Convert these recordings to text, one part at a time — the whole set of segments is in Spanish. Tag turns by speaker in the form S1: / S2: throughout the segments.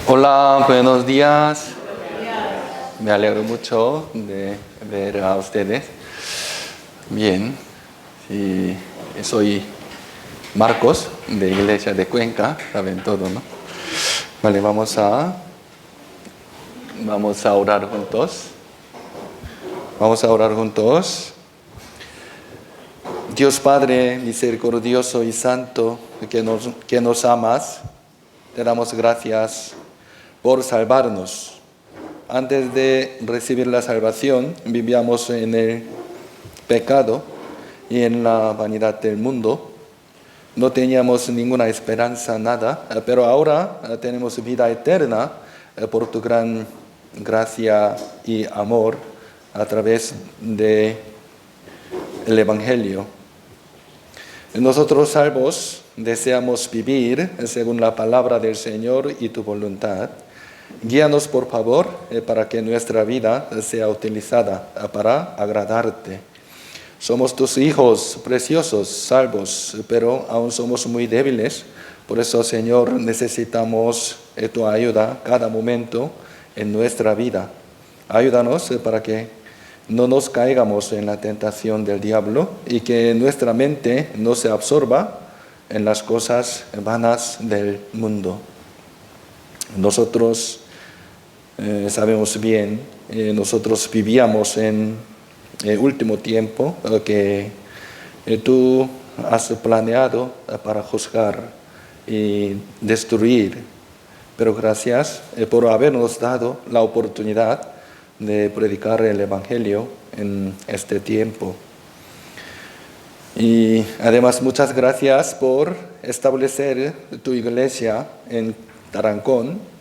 S1: Hola, buenos días. Me alegro mucho de ver a ustedes. Bien, sí, soy Marcos, de Iglesia de Cuenca, saben todo, ¿no? Vale, vamos a orar juntos. Vamos a orar juntos. Dios Padre misericordioso y santo, que nos amas, te damos gracias por salvarnos. Antes de recibir la salvación, vivíamos en el pecado y en la vanidad del mundo. No teníamos ninguna esperanza, nada, pero ahora tenemos vida eterna por tu gran gracia y amor a través del Evangelio. Nosotros salvos deseamos vivir según la palabra del Señor y tu voluntad. Guíanos, por favor, para que nuestra vida sea utilizada para agradarte. Somos tus hijos preciosos, salvos, pero aún somos muy débiles. Por eso, Señor, necesitamos tu ayuda cada momento en nuestra vida. Ayúdanos para que no nos caigamos en la tentación del diablo y que nuestra mente no se absorba en las cosas vanas del mundo. Nosotros sabemos bien, nosotros vivíamos en el último tiempo que tú has planeado para juzgar y destruir. Pero gracias por habernos dado la oportunidad de predicar el Evangelio en este tiempo. Y además muchas gracias por establecer tu iglesia en Tarancón.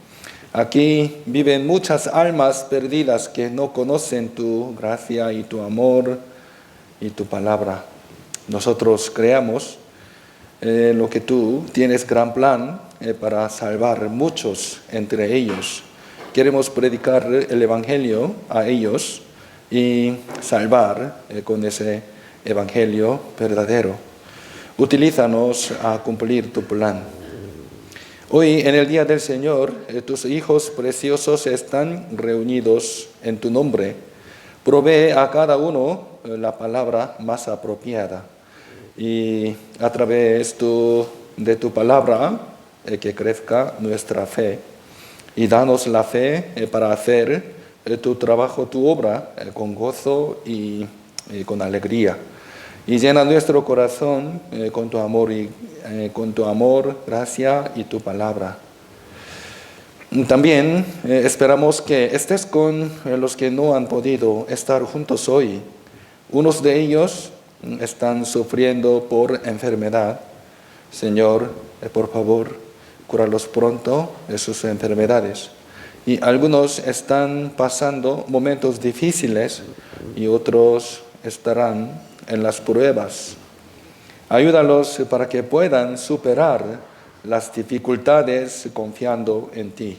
S1: Aquí viven muchas almas perdidas que no conocen tu gracia y tu amor y tu palabra. Nosotros creamos lo que tú tienes gran plan para salvar muchos entre ellos. Queremos predicar el Evangelio a ellos y salvar con ese Evangelio verdadero. Utilízanos a cumplir tu plan. Hoy, en el Día del Señor, tus hijos preciosos están reunidos en tu nombre. Provee a cada uno la palabra más apropiada. Y a través de tu palabra, que crezca nuestra fe. Y danos la fe para hacer tu trabajo, tu obra, con gozo y con alegría. Y llena nuestro corazón con tu amor, gracia y tu palabra. También esperamos que estés con los que no han podido estar juntos hoy. Unos de ellos están sufriendo por enfermedad. Señor, por favor, cúralos pronto de sus enfermedades. Y algunos están pasando momentos difíciles y otros estarán en las pruebas. Ayúdalos para que puedan superar las dificultades confiando en ti.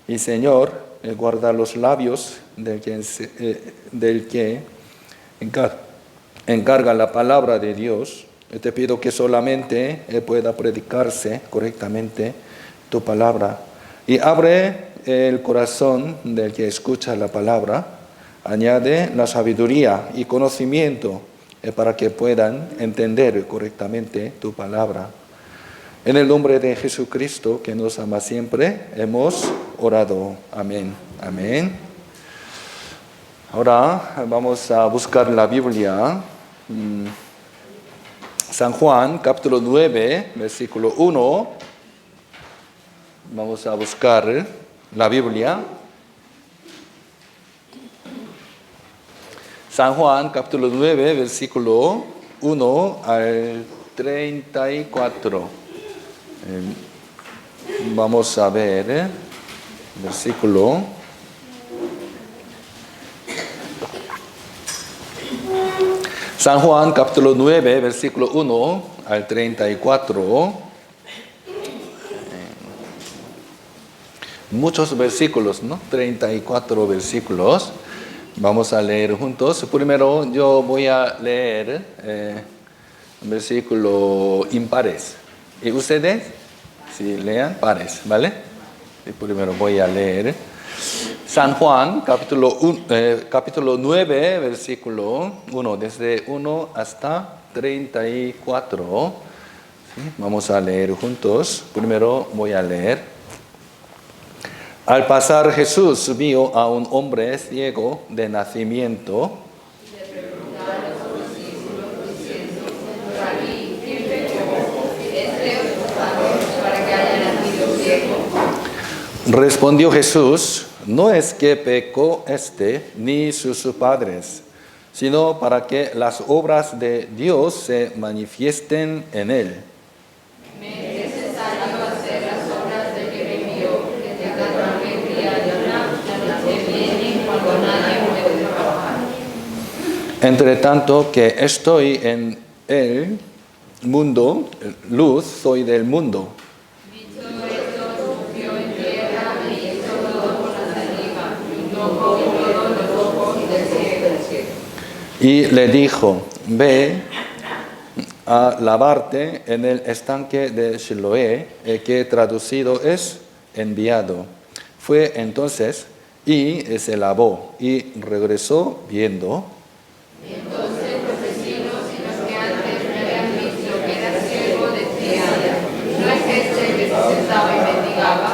S1: Y Señor, guarda los labios del que encarga la palabra de Dios. Te pido que solamente pueda predicarse correctamente tu palabra. Y abre el corazón del que escucha la palabra. Añade la sabiduría y conocimiento para que puedan entender correctamente tu palabra. En el nombre de Jesucristo, que nos ama siempre, hemos orado. Amén. Amén. Ahora vamos a buscar la Biblia. San Juan, capítulo 9, versículo 1. Vamos a buscar la Biblia. San Juan, capítulo 9, versículo 1 al 34. Vamos a ver versículo. San Juan, capítulo 9, versículo 1 al 34. Muchos versículos, ¿no? 34 versículos. Vamos a leer juntos. Primero yo voy a leer versículos impares. ¿Y ustedes? Sí, lean pares, ¿vale? Y primero voy a leer. San Juan, capítulo 9, versículo 1, desde 1 hasta 34. ¿Sí? Vamos a leer juntos. Primero voy a leer. Al pasar Jesús vio a un hombre ciego de nacimiento. Respondió Jesús: no es que pecó ni sus padres, sino para que las obras de Dios se manifiesten en él. Me es necesario hacer las obras del que me envió, que tenga la alegría de las que vienen cuando nadie puede trabajar. Entre tanto que estoy en el mundo, luz soy del mundo. Y le dijo: ve a lavarte en el estanque de Siloé, que traducido es enviado. Fue entonces y se lavó y regresó viendo. Entonces los vecinos y los que antes me habían visto que era ciego decían: ¿no es este que se sentaba y mendigaba?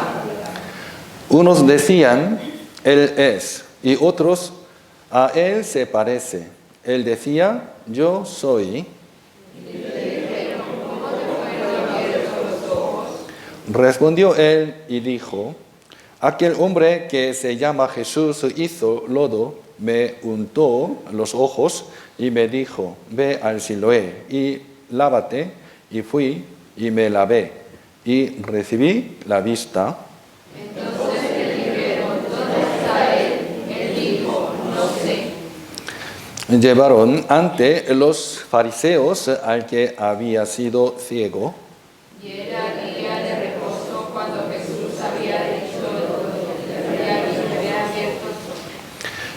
S1: Unos decían: él es, y otros: a él se parece. Él decía: yo soy. Respondió él y dijo: aquel hombre que se llama Jesús hizo lodo, me untó los ojos y me dijo: ve al Siloé y lávate. Y fui y me lavé y recibí la vista. Entonces le dijeron: ¿dónde está él? Él dijo: no sé. Llevaron ante los fariseos al que había sido ciego. Y era día de reposo cuando Jesús había dicho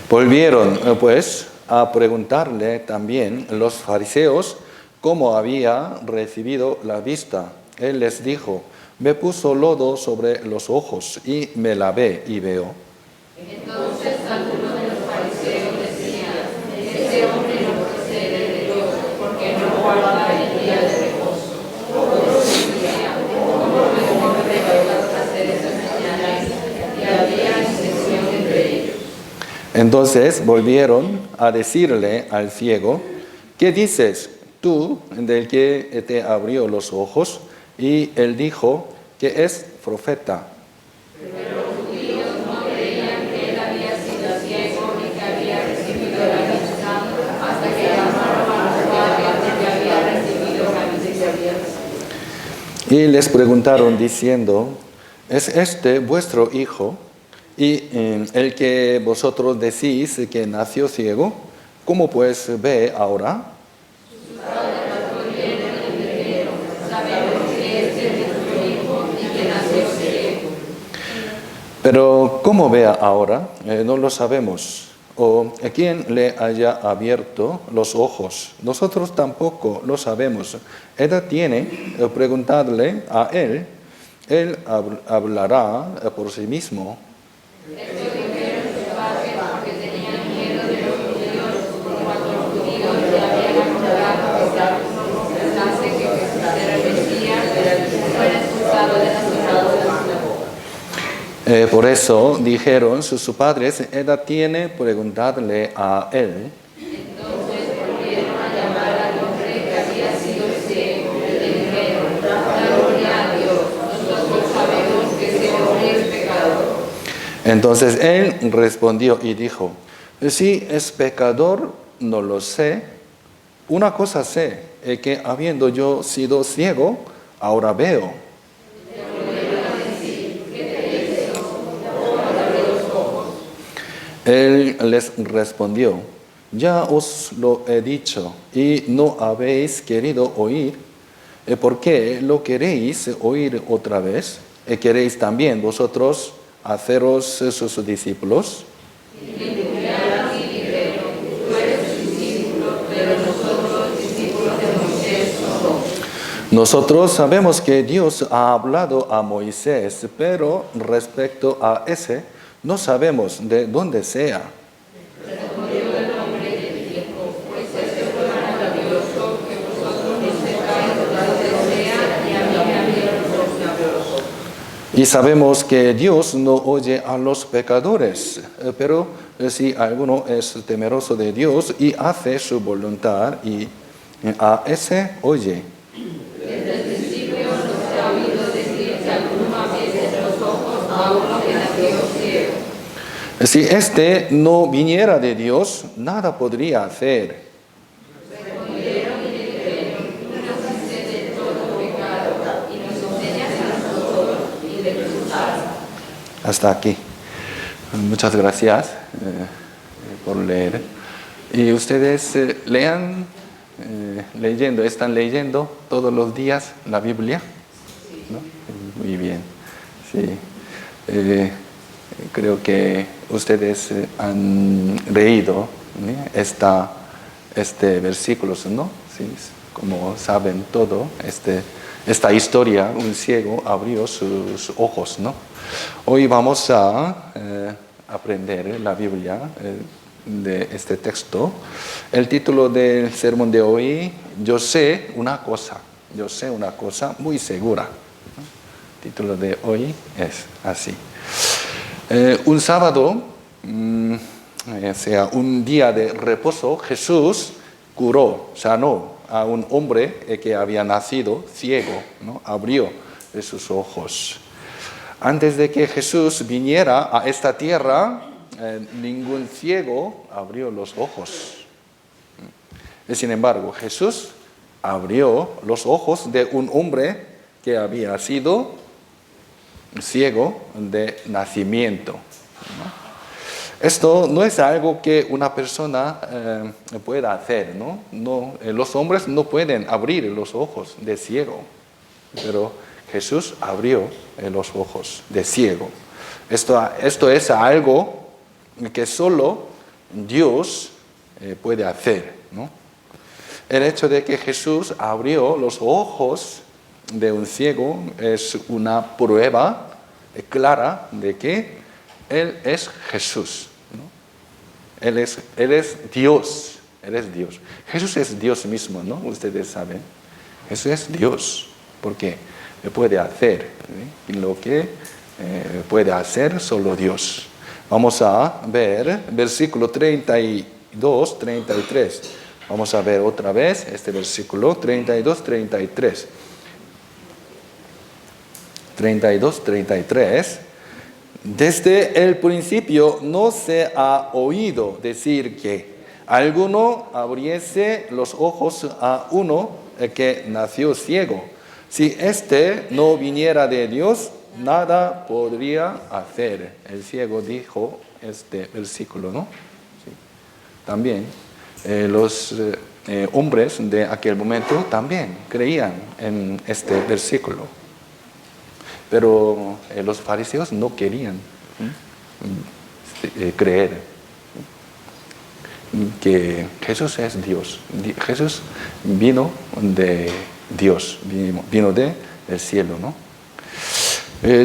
S1: Volvieron, pues, a preguntarle también los fariseos cómo había recibido la vista. Él les dijo: me puso lodo sobre los ojos y me lavé y veo. Entonces algunos de los fariseos decían: ese hombre no procede de Dios, porque no guarda el día de reposo. Otros decían: ¿cómo puede un hombre hacer esas señales? Y había discusión entre ellos. Entonces volvieron a decirle al ciego: ¿qué dices tú del que te abrió los ojos? Y él dijo que es profeta. Pero los judíos no creían que él había sido ciego ni que había recibido la vista, hasta que llamaron a los padres de que había recibido la vista. Y les preguntaron diciendo: ¿es este vuestro hijo? Y el que vosotros decís que nació ciego, ¿cómo pues ve ahora? Sus padres respondieron y dijeron: sabemos que este es nuestro hijo y que nació ciego. Pero ¿cómo ve ahora? No lo sabemos. O a quién le haya abierto los ojos. Nosotros tampoco lo sabemos. Edad tiene, preguntadle a él. Él hablará por sí mismo. Esto dijeron sus padres porque tenían miedo de los judíos, por cuanto los judíos le habían acusado Por eso dijeron sus padres, edad tiene, preguntarle a él. Entonces él respondió y dijo, si es pecador, no lo sé. Una cosa sé, es que habiendo yo sido ciego, ahora veo. Él les respondió, ya os lo he dicho y no habéis querido oír. ¿Por qué lo queréis oír otra vez? ¿Queréis también vosotros haceros sus discípulos? Nosotros sabemos que Dios ha hablado a Moisés, pero respecto a ese, no sabemos de dónde sea. Y sabemos que Dios no oye a los pecadores, pero si alguno es temeroso de Dios y hace su voluntad, y a ese oye. Desde el principio no se ha oído decir que alguno abriese los ojos a uno que nació ciego. Si éste no viniera de Dios, nada podría hacer. Hasta aquí. Muchas gracias por leer. Y ustedes están leyendo todos los días la Biblia, ¿no? Muy bien. Sí. Creo que ustedes han leído este versículo, ¿no? Sí, como saben todo, esta historia, un ciego abrió sus ojos, ¿no? Hoy vamos a aprender la Biblia de este texto. El título del sermón de hoy, yo sé una cosa muy segura. El título de hoy es así. Un sábado, sea un día de reposo, Jesús sanó a un hombre que había nacido ciego, ¿no? Abrió sus ojos. Antes de que Jesús viniera a esta tierra, ningún ciego abrió los ojos. Sin embargo, Jesús abrió los ojos de un hombre que había sido ciego de nacimiento, ¿no? Esto no es algo que una persona pueda hacer, ¿no? Los hombres no pueden abrir los ojos de ciego, pero Jesús abrió los ojos de ciego. Esto es algo que solo Dios puede hacer, ¿no? El hecho de que Jesús abrió los ojos de un ciego es una prueba clara de que Él es Jesús, ¿no? Él es Dios, Él es Dios. Jesús es Dios mismo, ¿no? Ustedes saben. Jesús es Dios, porque puede hacer lo que puede hacer solo Dios. Vamos a ver versículo 32, 33. Vamos a ver otra vez este versículo 32, 33. 32, 33. Desde el principio no se ha oído decir que alguno abriese los ojos a uno que nació ciego. Si éste no viniera de Dios, nada podría hacer. El ciego dijo este versículo, ¿no? Sí. También los hombres de aquel momento también creían en este versículo. Pero los fariseos no querían creer que Jesús es Dios. Jesús vino de Dios, vino del cielo, ¿no?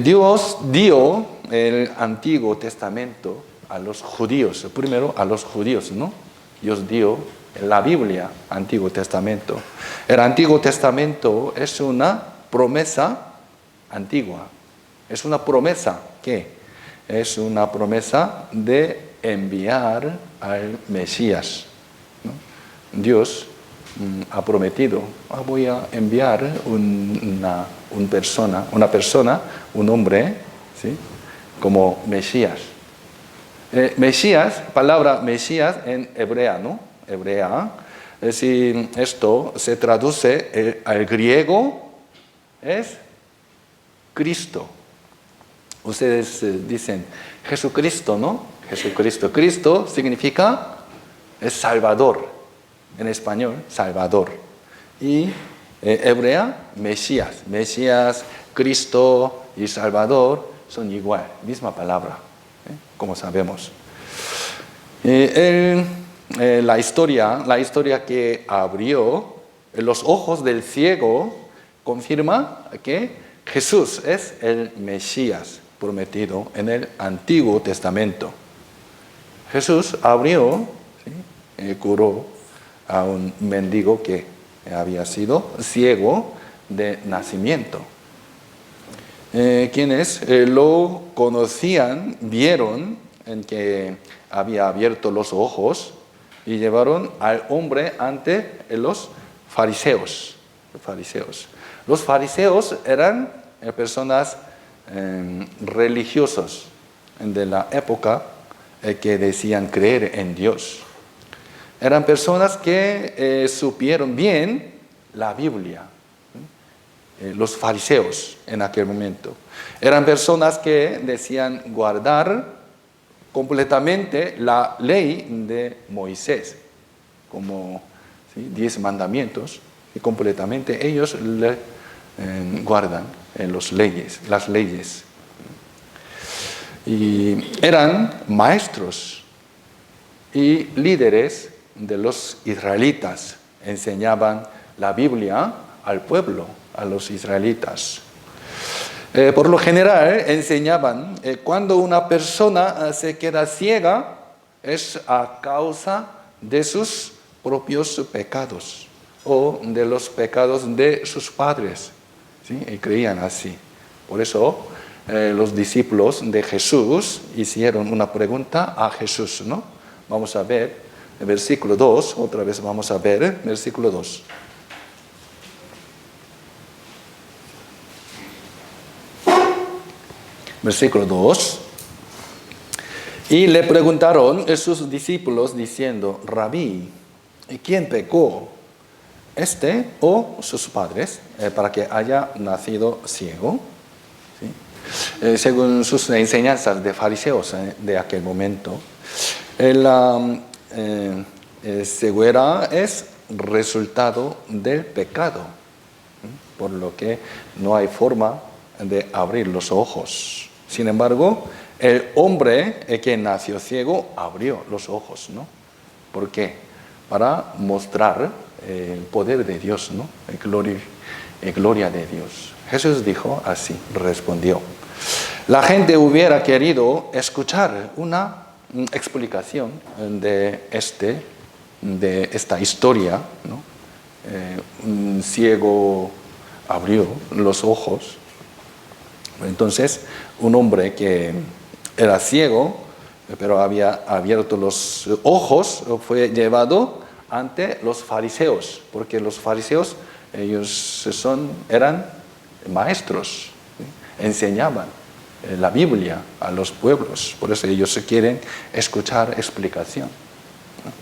S1: Dios dio el Antiguo Testamento a los judíos, primero a los judíos, ¿no? Dios dio la Biblia, Antiguo Testamento. El Antiguo Testamento es una promesa antigua. Es una promesa que es una promesa de enviar al Mesías, ¿no? Dios ha prometido, voy a enviar una persona, un hombre, ¿sí? Como Mesías. Mesías, palabra Mesías en hebrea, ¿no? Hebrea. Si esto se traduce al griego, es Cristo. Ustedes dicen Jesucristo, ¿no? Jesucristo. Cristo significa es Salvador. En español, Salvador. Y hebrea, Mesías. Mesías, Cristo y Salvador son igual, misma palabra, como sabemos. La historia que abrió los ojos del ciego confirma que Jesús es el Mesías prometido en el Antiguo Testamento. Jesús abrió, ¿sí? Curó a un mendigo que había sido ciego de nacimiento. Quienes lo conocían vieron en que había abierto los ojos y llevaron al hombre ante los fariseos. Los fariseos eran personas religiosos de la época que decían creer en Dios. Eran personas que supieron bien la Biblia. Los fariseos en aquel momento. Eran personas que decían guardar completamente la ley de Moisés, como 10 mandamientos, y completamente ellos le guardan en las leyes. Y eran maestros y líderes de los israelitas, enseñaban la Biblia al pueblo, a los israelitas. Por lo general enseñaban, cuando una persona se queda ciega es a causa de sus propios pecados o de los pecados de sus padres, ¿sí? Y creían así. Por eso los discípulos de Jesús hicieron una pregunta a Jesús, ¿no? Vamos a ver el versículo 2, otra vez vamos a ver versículo 2. Versículo 2. Y le preguntaron a sus discípulos diciendo, Rabí, ¿quién pecó? ¿Este o sus padres para que haya nacido ciego? ¿Sí? Según sus enseñanzas de fariseos de aquel momento, la ceguera es resultado del pecado, por lo que no hay forma de abrir los ojos. Sin embargo, el hombre que nació ciego abrió los ojos, ¿no? ¿Por qué? Para mostrar el poder de Dios, ¿no? Gloria de Dios. Jesús dijo así, respondió. La gente hubiera querido escuchar una explicación de esta historia, ¿no? Un ciego abrió los ojos. Entonces, un hombre que era ciego, pero había abierto los ojos, fue llevado ante los fariseos, porque los fariseos, ellos eran maestros, ¿sí? Enseñaban la Biblia a los pueblos, por eso ellos quieren escuchar explicación, ¿no?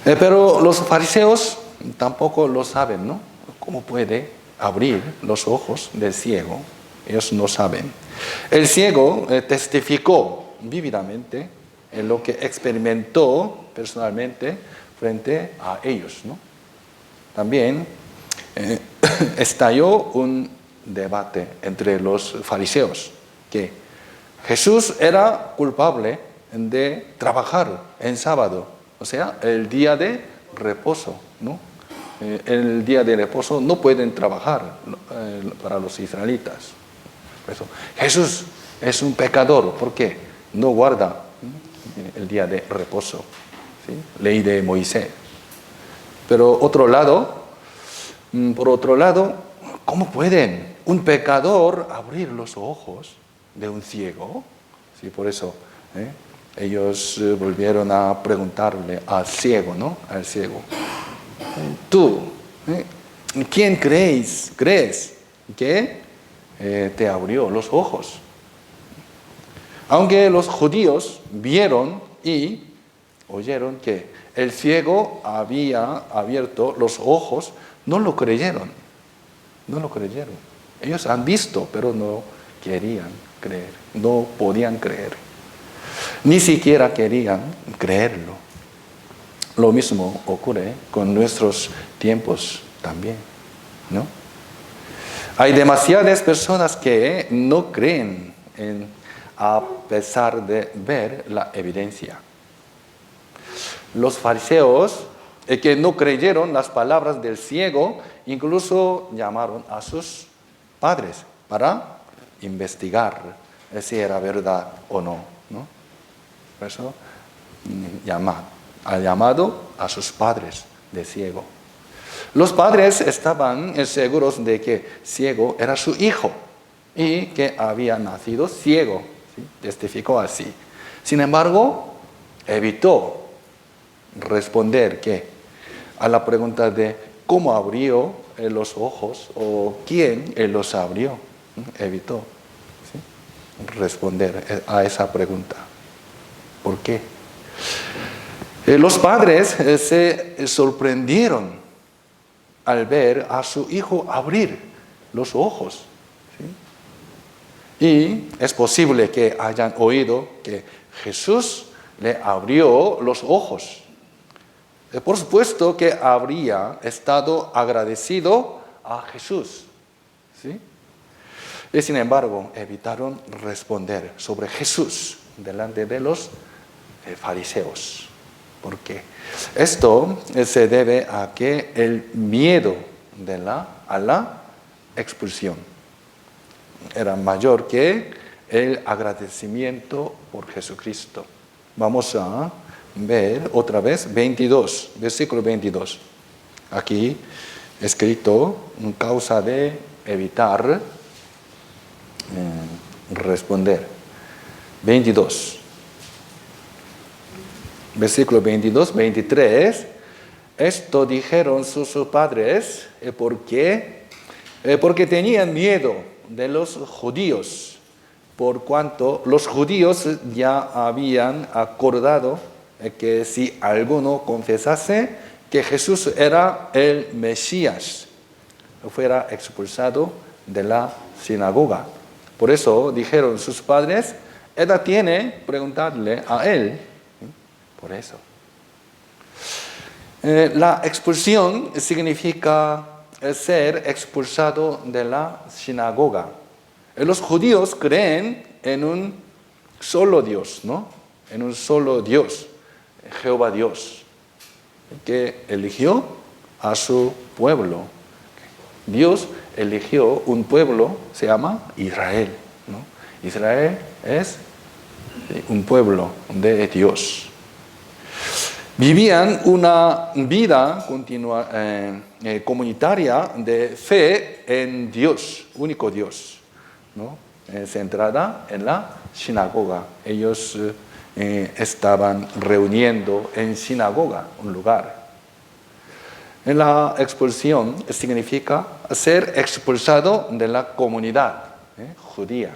S1: Pero los fariseos tampoco lo saben, ¿no? ¿Cómo puede abrir los ojos del ciego? Ellos no saben. El ciego testificó vívidamente en lo que experimentó personalmente frente a ellos, ¿no? También estalló un debate entre los fariseos, que Jesús era culpable de trabajar en sábado, o sea, el día de reposo, ¿no? El día de reposo no pueden trabajar para los israelitas. Por eso, Jesús es un pecador, ¿por qué? No guarda el día de reposo, ¿sí? Ley de Moisés. Pero por otro lado, ¿cómo pueden un pecador abrir los ojos de un ciego? Sí, por eso ellos volvieron a preguntarle al ciego, ¿no? Al ciego. Tú, ¿quién crees que te abrió los ojos? Aunque los judíos vieron y oyeron que el ciego había abierto los ojos, no lo creyeron. No lo creyeron. Ellos han visto, pero no querían creer, no podían creer. Ni siquiera querían creerlo. Lo mismo ocurre con nuestros tiempos también, ¿no? Hay demasiadas personas que no creen a pesar de ver la evidencia. Los fariseos que no creyeron las palabras del ciego, incluso llamaron a sus padres para investigar si era verdad o no, ¿no? Por eso ha llamado a sus padres de ciego. Los padres estaban seguros de que ciego era su hijo y que había nacido ciego, ¿sí? Testificó así. Sin embargo, evitó responder a la pregunta de cómo abrió los ojos o quién los abrió. Evitó, ¿sí? Responder a esa pregunta. ¿Por qué? Los padres se sorprendieron al ver a su hijo abrir los ojos. ¿Sí? Y es posible que hayan oído que Jesús le abrió los ojos. Por supuesto que habría estado agradecido a Jesús. ¿Sí? Y sin embargo, evitaron responder sobre Jesús delante de los fariseos. ¿Por qué? Esto se debe a que el miedo a la expulsión era mayor que el agradecimiento por Jesucristo. Vamos a ver otra vez 22, versículo 22. Aquí escrito causa de evitar responder. 22. Versículo 22, 23. Esto dijeron sus padres porque tenían miedo de los judíos, por cuanto los judíos ya habían acordado que si alguno confesase que Jesús era el Mesías, fuera expulsado de la sinagoga. Por eso dijeron sus padres, edad tiene, preguntarle a él. Por eso. La expulsión significa ser expulsado de la sinagoga. Los judíos creen en un solo Dios, ¿no? En un solo Dios, Jehová Dios, que eligió a su pueblo. Dios eligió un pueblo, se llama Israel, ¿no? Israel es un pueblo de Dios. Vivían una vida continua, comunitaria de fe en Dios, único Dios, ¿no? Centrada en la sinagoga. Ellos estaban reuniendo en sinagoga, un lugar. En la expulsión significa ser expulsado de la comunidad judía.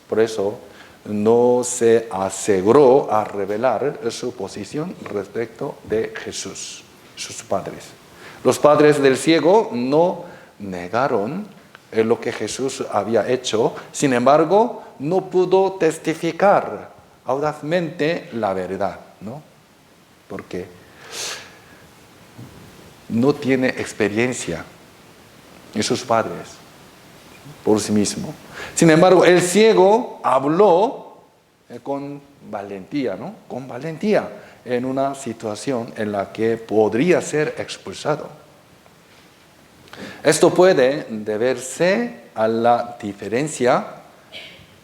S1: Por eso no se aseguró a revelar su posición respecto de Jesús, sus padres. Los padres del ciego no negaron lo que Jesús había hecho, sin embargo, no pudo testificar audazmente la verdad, ¿no? Porque no tiene experiencia en sus padres por sí mismo. Sin embargo, el ciego habló con valentía, ¿no? Con valentía en una situación en la que podría ser expulsado. Esto puede deberse a la diferencia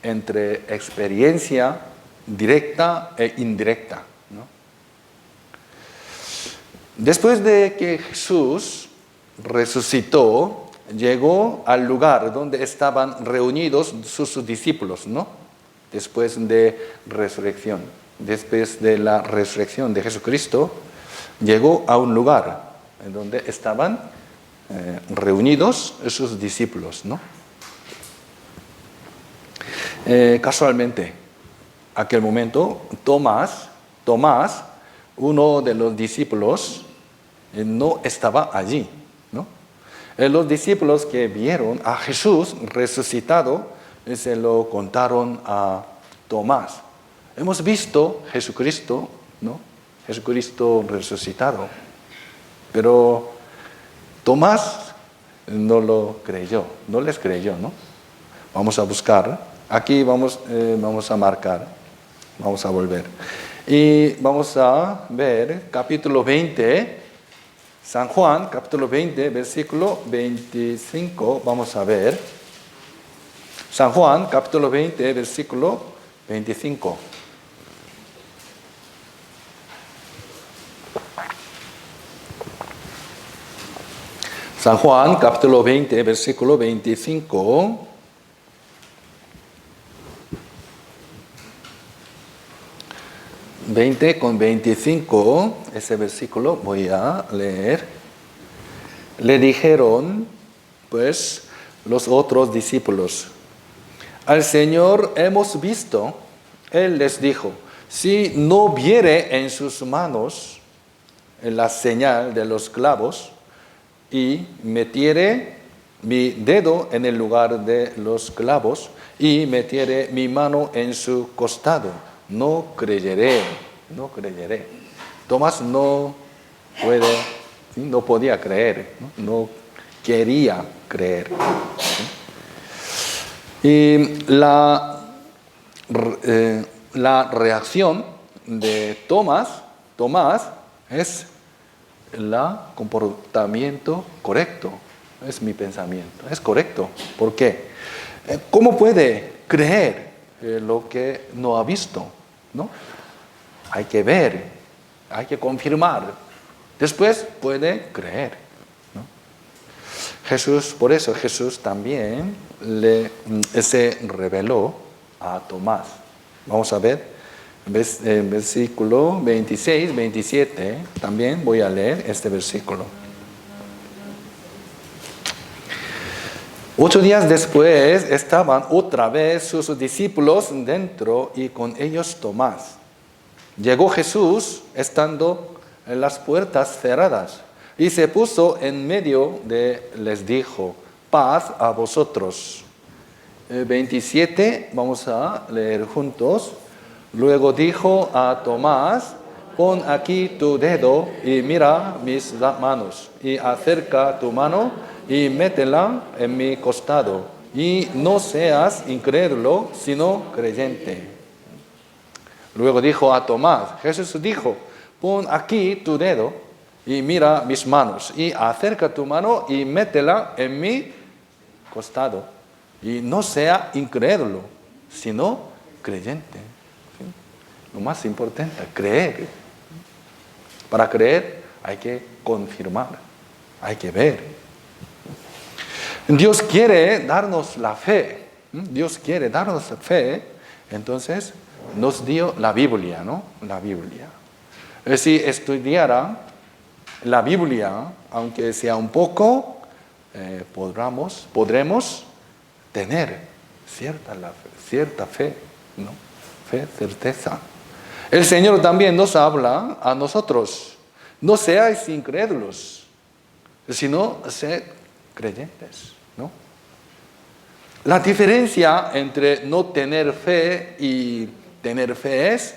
S1: entre experiencia directa e indirecta, ¿no? Después de que Jesús resucitó, llegó al lugar donde estaban reunidos sus discípulos, ¿no? después de resurrección. Después de la resurrección de Jesucristo, llegó a un lugar en donde estaban reunidos sus discípulos, ¿no? Casualmente, aquel momento, Tomás, uno de los discípulos, no estaba allí, ¿no? Los discípulos que vieron a Jesús resucitado se lo contaron a Tomás. Hemos visto Jesucristo, ¿no? Jesucristo resucitado. Pero Tomás no lo creyó, no les creyó, ¿no? Vamos a buscar. Aquí vamos a marcar, vamos a volver. Y vamos a ver capítulo 20, San Juan, capítulo 20, versículo 25, vamos a ver. San Juan, capítulo 20, versículo 25. San Juan, capítulo 20, versículo 25. Con 25, ese versículo voy a leer. Le dijeron, pues, los otros discípulos: al Señor hemos visto. Él les dijo: si no viere en sus manos la señal de los clavos, y metiere mi dedo en el lugar de los clavos, y metiere mi mano en su costado, no creyeré. Tomás no podía creer, no quería creer. Y la reacción de Tomás es el comportamiento correcto. Es mi pensamiento, es correcto. ¿Por qué? ¿Cómo puede creer lo que no ha visto? ¿No? Hay que ver, hay que confirmar. Después puede creer, ¿no? Por eso Jesús también se reveló a Tomás. Vamos a ver, en versículo 26, 27, también voy a leer este versículo. 8 días después estaban otra vez sus discípulos dentro y con ellos Tomás. Llegó Jesús estando en las puertas cerradas y se puso en medio les dijo: paz a vosotros. 27, vamos a leer juntos. Luego dijo a Tomás: pon aquí tu dedo y mira mis manos, y acerca tu mano y métela en mi costado, y no seas incrédulo, sino creyente. Luego dijo a Tomás, Jesús dijo: pon aquí tu dedo y mira mis manos, y acerca tu mano y métela en mi costado, y no sea incrédulo, sino creyente. ¿Sí? Lo más importante, creer. Para creer hay que confirmar, hay que ver. Dios quiere darnos la fe. Dios quiere darnos la fe, entonces nos dio la Biblia, ¿no? La Biblia. Si estudiara la Biblia, aunque sea un poco, podremos tener cierta fe, ¿no? Fe, certeza. El Señor también nos habla a nosotros: no seáis incrédulos, sino sed creyentes, ¿no? La diferencia entre no tener fe y tener fe es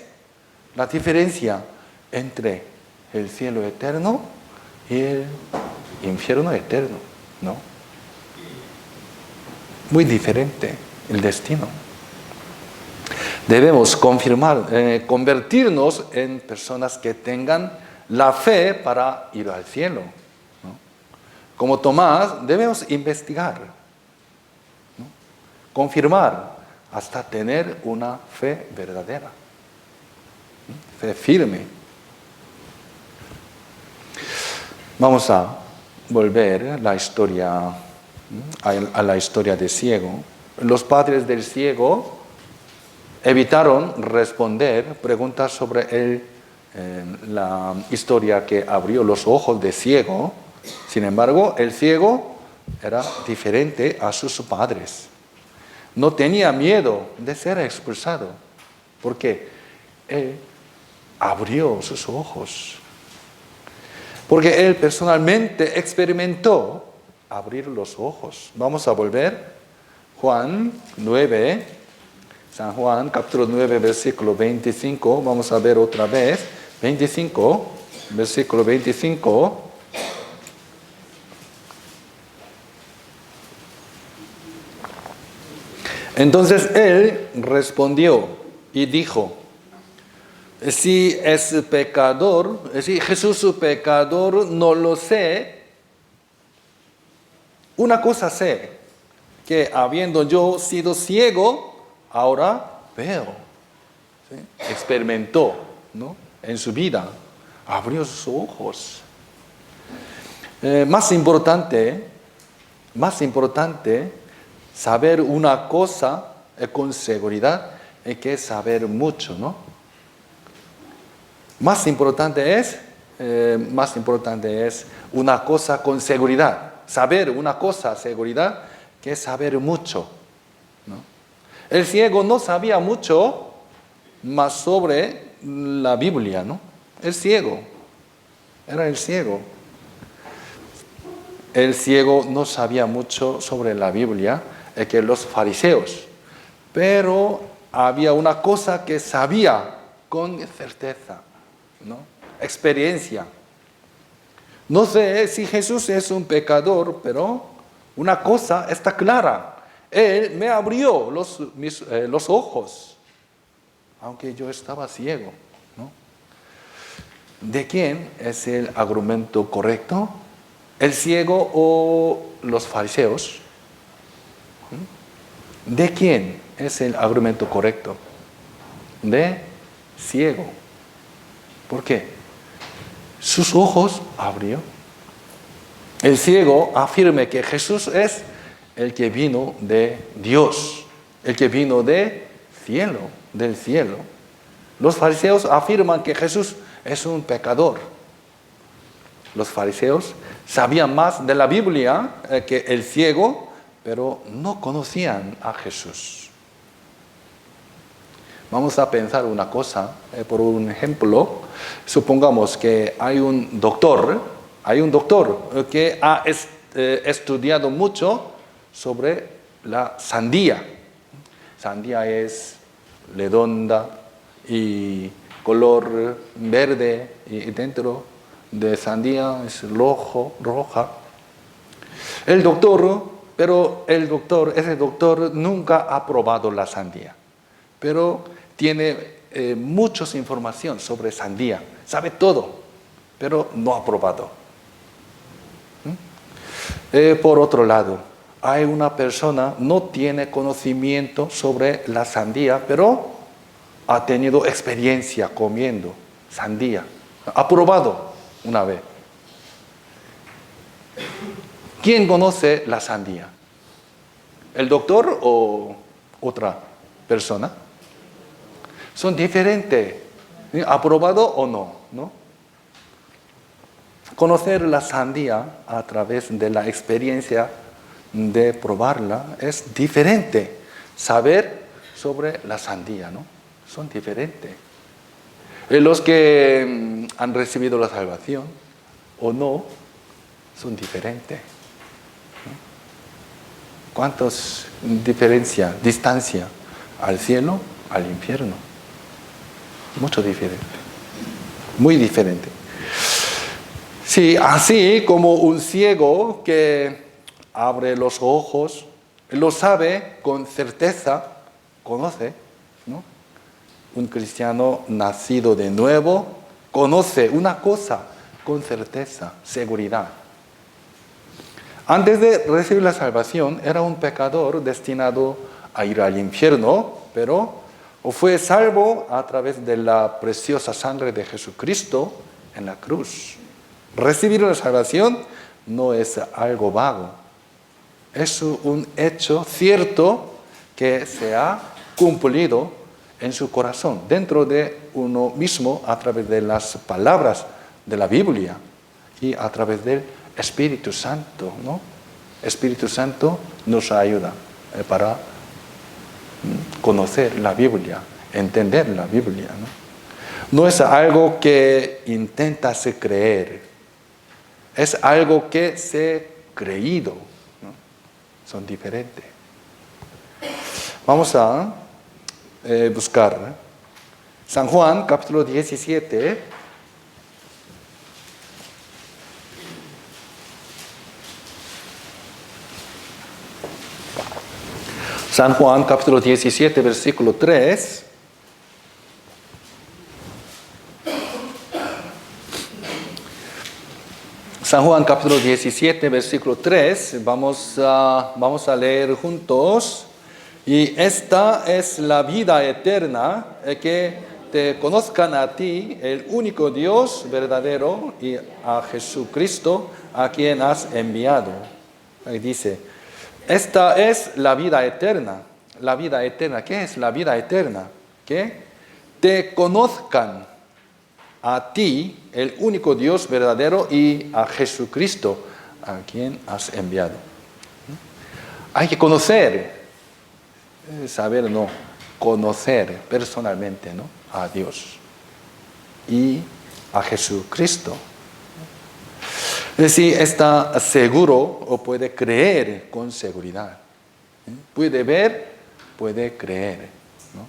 S1: la diferencia entre el cielo eterno y el infierno eterno, ¿no? Muy diferente el destino. Debemos convertirnos en personas que tengan la fe para ir al cielo, ¿no? Como Tomás, debemos investigar, ¿no? Confirmar hasta tener una fe verdadera, ¿no? Fe firme. Vamos a volver la historia, a la historia del ciego. Los padres del ciego evitaron responder preguntas sobre la historia que abrió los ojos de ciego. Sin embargo, el ciego era diferente a sus padres. No tenía miedo de ser expulsado, porque él abrió sus ojos. Porque él personalmente experimentó abrir los ojos. Vamos a volver. Juan 9, San Juan, capítulo 9, versículo 25. Vamos a ver otra vez. 25, versículo 25. Entonces él respondió y dijo, si es pecador, si Jesús es pecador, no lo sé. Una cosa sé, que habiendo yo sido ciego, ahora veo. ¿Sí? Experimentó, ¿no? En su vida, abrió sus ojos. Más importante, saber una cosa con seguridad que saber mucho, ¿no? Más importante es una cosa con seguridad. Saber una cosa seguridad que saber mucho, ¿no? El ciego no sabía mucho más sobre la Biblia, ¿no? El ciego. Era el ciego. El ciego no sabía mucho sobre la Biblia que los fariseos. Pero había una cosa que sabía con certeza, ¿no? Experiencia. No sé si Jesús es un pecador, pero una cosa está clara. Él me abrió los ojos, aunque yo estaba ciego, ¿no? ¿De quién es el argumento correcto? ¿El ciego o los fariseos? ¿De quién es el argumento correcto? De ciego. ¿Por qué? Sus ojos abrió. El ciego afirma que Jesús es el que vino de Dios, el que vino del cielo. Los fariseos afirman que Jesús es un pecador. Los fariseos sabían más de la Biblia que el ciego, pero no conocían a Jesús. Vamos a pensar una cosa, por un ejemplo. Supongamos que hay un doctor que ha estudiado mucho sobre la sandía. Sandía es redonda y color verde, y dentro de sandía es roja. Ese doctor nunca ha probado la sandía, pero tiene mucha información sobre sandía, sabe todo, pero no ha probado. Por otro lado, hay una persona que no tiene conocimiento sobre la sandía, pero ha tenido experiencia comiendo sandía, ha probado una vez. ¿Quién conoce la sandía? ¿El doctor o otra persona? Son diferentes. ¿Ha probado o no? ¿No? Conocer la sandía a través de la experiencia de probarla es diferente. Saber sobre la sandía, ¿no? Son diferentes. Los que han recibido la salvación o no son diferentes. ¿Cuántas distancia al cielo, al infierno? Mucho diferente. Muy diferente. Sí, así como un ciego que abre los ojos, lo sabe con certeza, conoce, ¿no? Un cristiano nacido de nuevo conoce una cosa con certeza, seguridad. Antes de recibir la salvación, era un pecador destinado a ir al infierno, pero fue salvo a través de la preciosa sangre de Jesucristo en la cruz. Recibir la salvación no es algo vago, es un hecho cierto que se ha cumplido en su corazón, dentro de uno mismo, a través de las palabras de la Biblia y a través del Espíritu Santo, ¿no? Espíritu Santo nos ayuda para conocer la Biblia, entender la Biblia, ¿no? No es algo que intentas creer, es algo que se creído, ¿no? Son diferentes. Vamos a buscar San Juan, capítulo 17. San Juan, capítulo 17, versículo 3. San Juan, capítulo 17, versículo 3. Vamos a leer juntos. Y esta es la vida eterna, que te conozcan a ti, el único Dios verdadero, y a Jesucristo, a quien has enviado. Ahí dice, esta es la vida eterna. La vida eterna, ¿qué es la vida eterna? Que te conozcan a ti, el único Dios verdadero, y a Jesucristo, a quien has enviado. Hay que conocer. Saber no, conocer personalmente, ¿no? A Dios y a Jesucristo. Es decir, está seguro o puede creer con seguridad. Puede ver, puede creer, ¿no?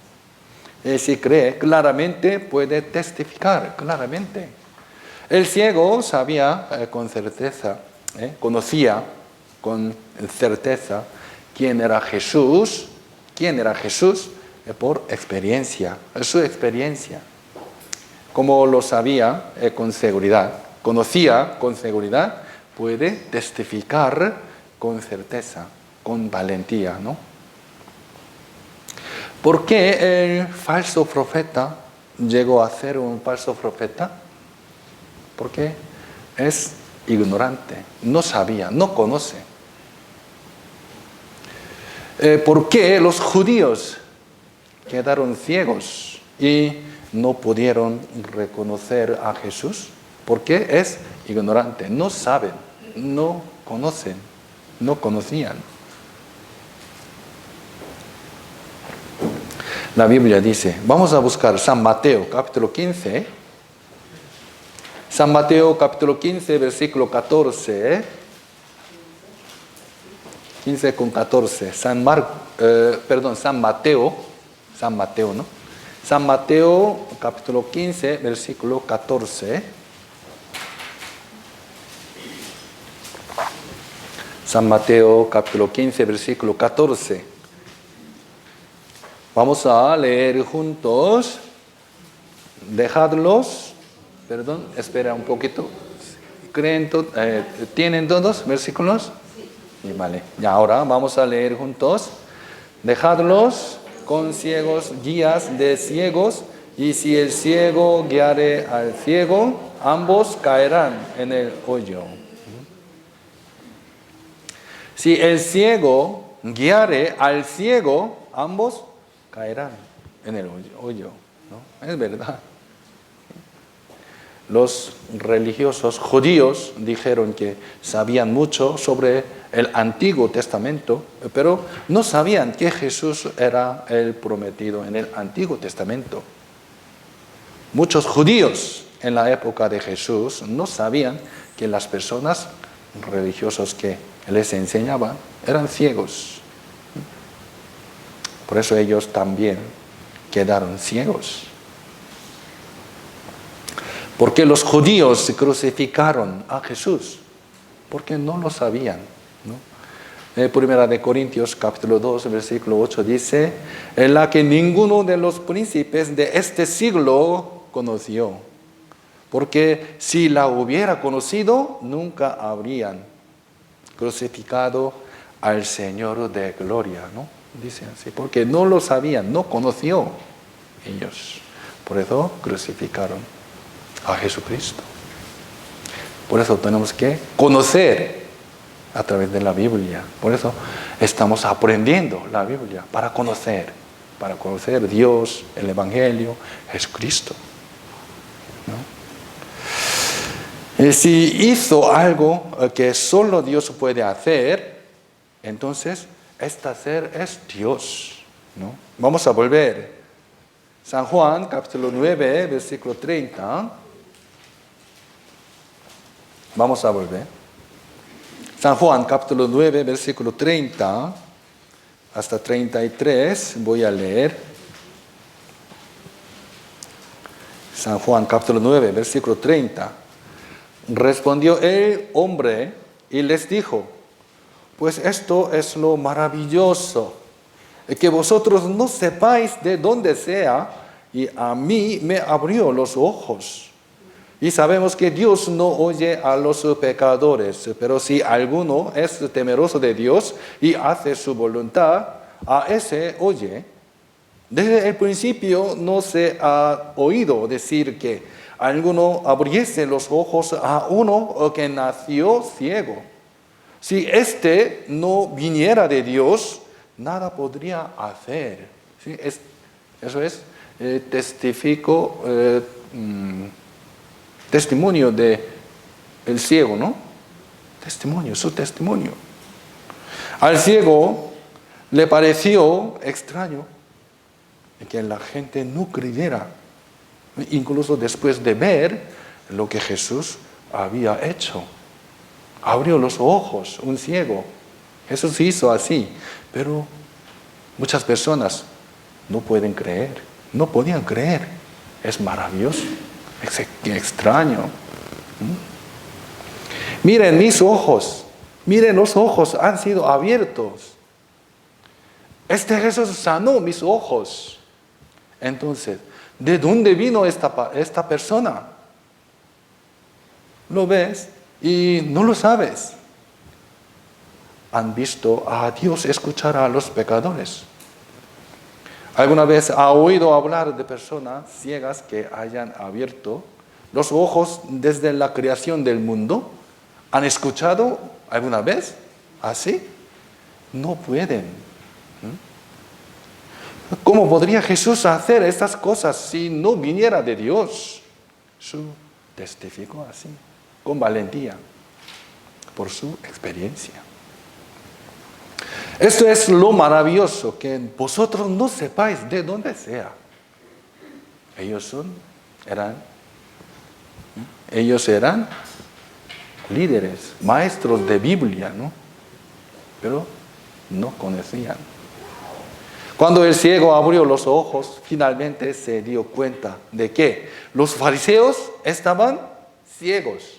S1: Es decir, cree claramente, puede testificar claramente. El ciego sabía con certeza, conocía con certeza quién era Jesús. ¿Quién era Jesús? Por experiencia, su experiencia. Como lo sabía con seguridad, conocía con seguridad, puede testificar con certeza, con valentía, ¿no? ¿Por qué el falso profeta llegó a ser un falso profeta? Porque es ignorante, no sabía, no conoce. ¿Por qué los judíos quedaron ciegos y no pudieron reconocer a Jesús? Porque es ignorante, no saben, no conocen, no conocían. La Biblia dice, vamos a buscar San Mateo, capítulo 15. San Mateo, capítulo 15, versículo 14. 15 con 14, San Mateo, ¿no? San Mateo, capítulo 15, versículo 14. San Mateo, capítulo 15, versículo 14. Vamos a leer juntos. Espera un poquito. ¿Tienen todos versículos? Y vale, y ahora vamos a leer juntos. Dejadlos con ciegos, guías de ciegos, y si el ciego guiare al ciego, ambos caerán en el hoyo. Si el ciego guiare al ciego, ambos caerán en el hoyo, ¿no? Es verdad. Los religiosos judíos dijeron que sabían mucho sobre el Antiguo Testamento, pero no sabían que Jesús era el prometido en el Antiguo Testamento. Muchos judíos en la época de Jesús no sabían que las personas religiosas que les enseñaban eran ciegos. Por eso ellos también quedaron ciegos. Porque los judíos crucificaron a Jesús, porque no lo sabían, ¿no? Primera de Corintios, capítulo 2, versículo 8 dice, en la que ninguno de los príncipes de este siglo conoció, porque si la hubiera conocido, nunca habrían crucificado al Señor de gloria, ¿no? Dice así, porque no lo sabían, no conoció ellos, por eso crucificaron a Jesucristo. Por eso tenemos que conocer a través de la Biblia. Por eso estamos aprendiendo la Biblia, para conocer. para conocer Dios, el Evangelio, Jesucristo, ¿no? Y si hizo algo que solo Dios puede hacer, entonces este ser es Dios, ¿no? Vamos a volver. San Juan, capítulo 9, versículo 30. Vamos a volver. San Juan, capítulo 9, versículo 30 hasta 33. Voy a leer. San Juan, capítulo 9, versículo 30. Respondió el hombre y les dijo: pues esto es lo maravilloso, que vosotros no sepáis de dónde sea, y a mí me abrió los ojos. Y sabemos que Dios no oye a los pecadores, pero si alguno es temeroso de Dios y hace su voluntad, a ese oye. Desde el principio no se ha oído decir que alguno abriese los ojos a uno que nació ciego. Si éste no viniera de Dios, nada podría hacer. ¿Sí? Eso es testimonio de el ciego, ¿no? Testimonio, su testimonio. Al ciego le pareció extraño que la gente no creyera, incluso después de ver lo que Jesús había hecho. Abrió los ojos, un ciego. Jesús hizo así, pero muchas personas no pueden creer, no podían creer. Es maravilloso, es extraño. Miren mis ojos, miren los ojos han sido abiertos. Este Jesús sanó mis ojos. Entonces, ¿de dónde vino esta persona? ¿Lo ves? Y no lo sabes. Han visto a Dios escuchar a los pecadores. ¿Alguna vez ha oído hablar de personas ciegas que hayan abierto los ojos desde la creación del mundo? ¿Han escuchado alguna vez así? No pueden. ¿Cómo podría Jesús hacer estas cosas si no viniera de Dios? Su testificó así, con valentía, por su experiencia. Esto es lo maravilloso, que vosotros no sepáis de dónde sea. Ellos eran líderes, maestros de Biblia, ¿no? Pero no conocían. Cuando el ciego abrió los ojos, finalmente se dio cuenta de que los fariseos estaban ciegos.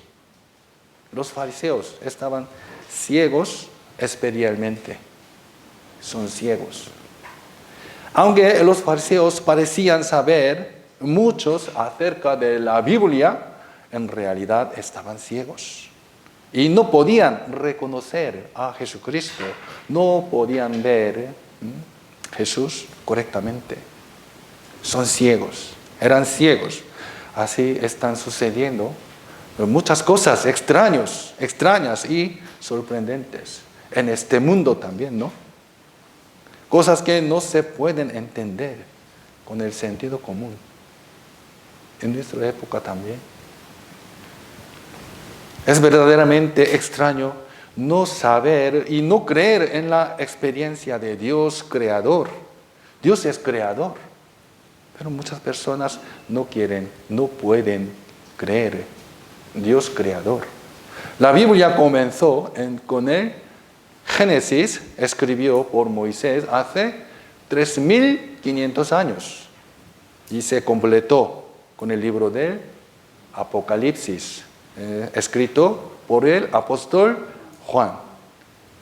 S1: Los fariseos estaban ciegos espiritualmente. Son ciegos. Aunque los fariseos parecían saber muchos acerca de la Biblia, en realidad estaban ciegos. Y no podían reconocer a Jesucristo, no podían ver Jesús correctamente. Son ciegos, eran ciegos. Así están sucediendo muchas cosas extrañas y sorprendentes en este mundo también, ¿no? Cosas que no se pueden entender con el sentido común. En nuestra época también. Es verdaderamente extraño no saber y no creer en la experiencia de Dios creador. Dios es creador, pero muchas personas no quieren, no pueden creer en Dios creador. La Biblia comenzó con el Génesis, escribió por Moisés hace 3.500 años y se completó con el libro del Apocalipsis, escrito por el apóstol Juan,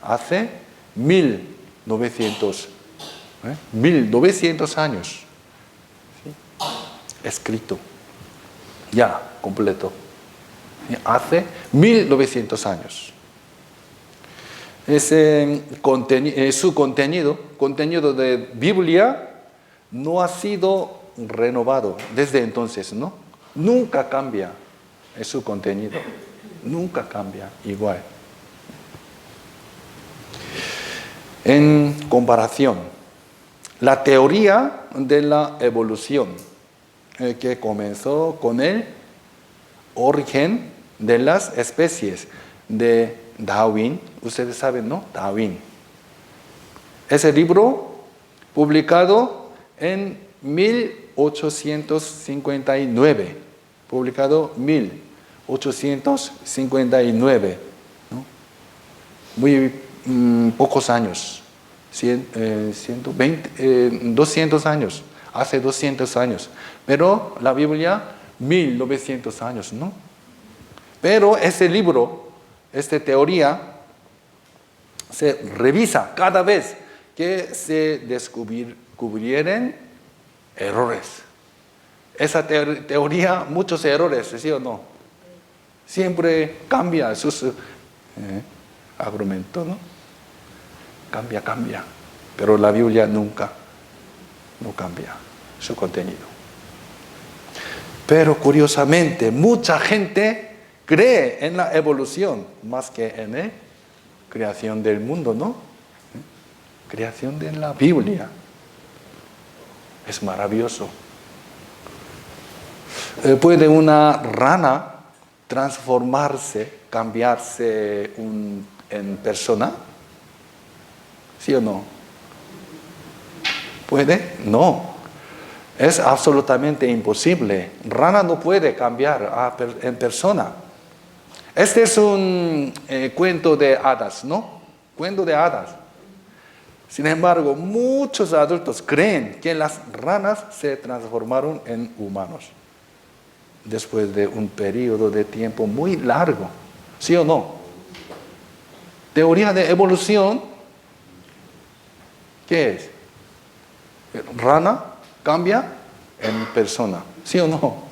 S1: hace 1900 años, ¿sí? Escrito, ya completo, hace 1900 años. Su contenido de Biblia no ha sido renovado desde entonces, ¿no? Nunca cambia su contenido, nunca cambia igual. En comparación, la teoría de la evolución, que comenzó con el origen de las especies de Darwin. Ustedes saben, ¿no? Darwin. Ese libro, publicado en 1859. Publicado 1859. ¿No? Muy pocos años. 200 años. Hace 200 años. Pero la Biblia, 1900 años, ¿no? Pero ese libro, esta teoría, se revisa cada vez que se descubrieran errores. Esa teoría, muchos errores, ¿sí o no? Siempre cambia sus argumentos, ¿no? Cambia. Pero la Biblia nunca no cambia su contenido. Pero curiosamente, mucha gente cree en la evolución más que en la creación del mundo, ¿no? Creación de la Biblia. Es maravilloso. ¿Puede una rana transformarse, cambiarse en persona? ¿Sí o no? ¿Puede? No. Es absolutamente imposible. Rana no puede cambiar en persona. Este es un cuento de hadas, ¿no? Cuento de hadas. Sin embargo, muchos adultos creen que las ranas se transformaron en humanos después de un periodo de tiempo muy largo. ¿Sí o no? Teoría de evolución, ¿qué es? Rana cambia en persona. ¿Sí o no?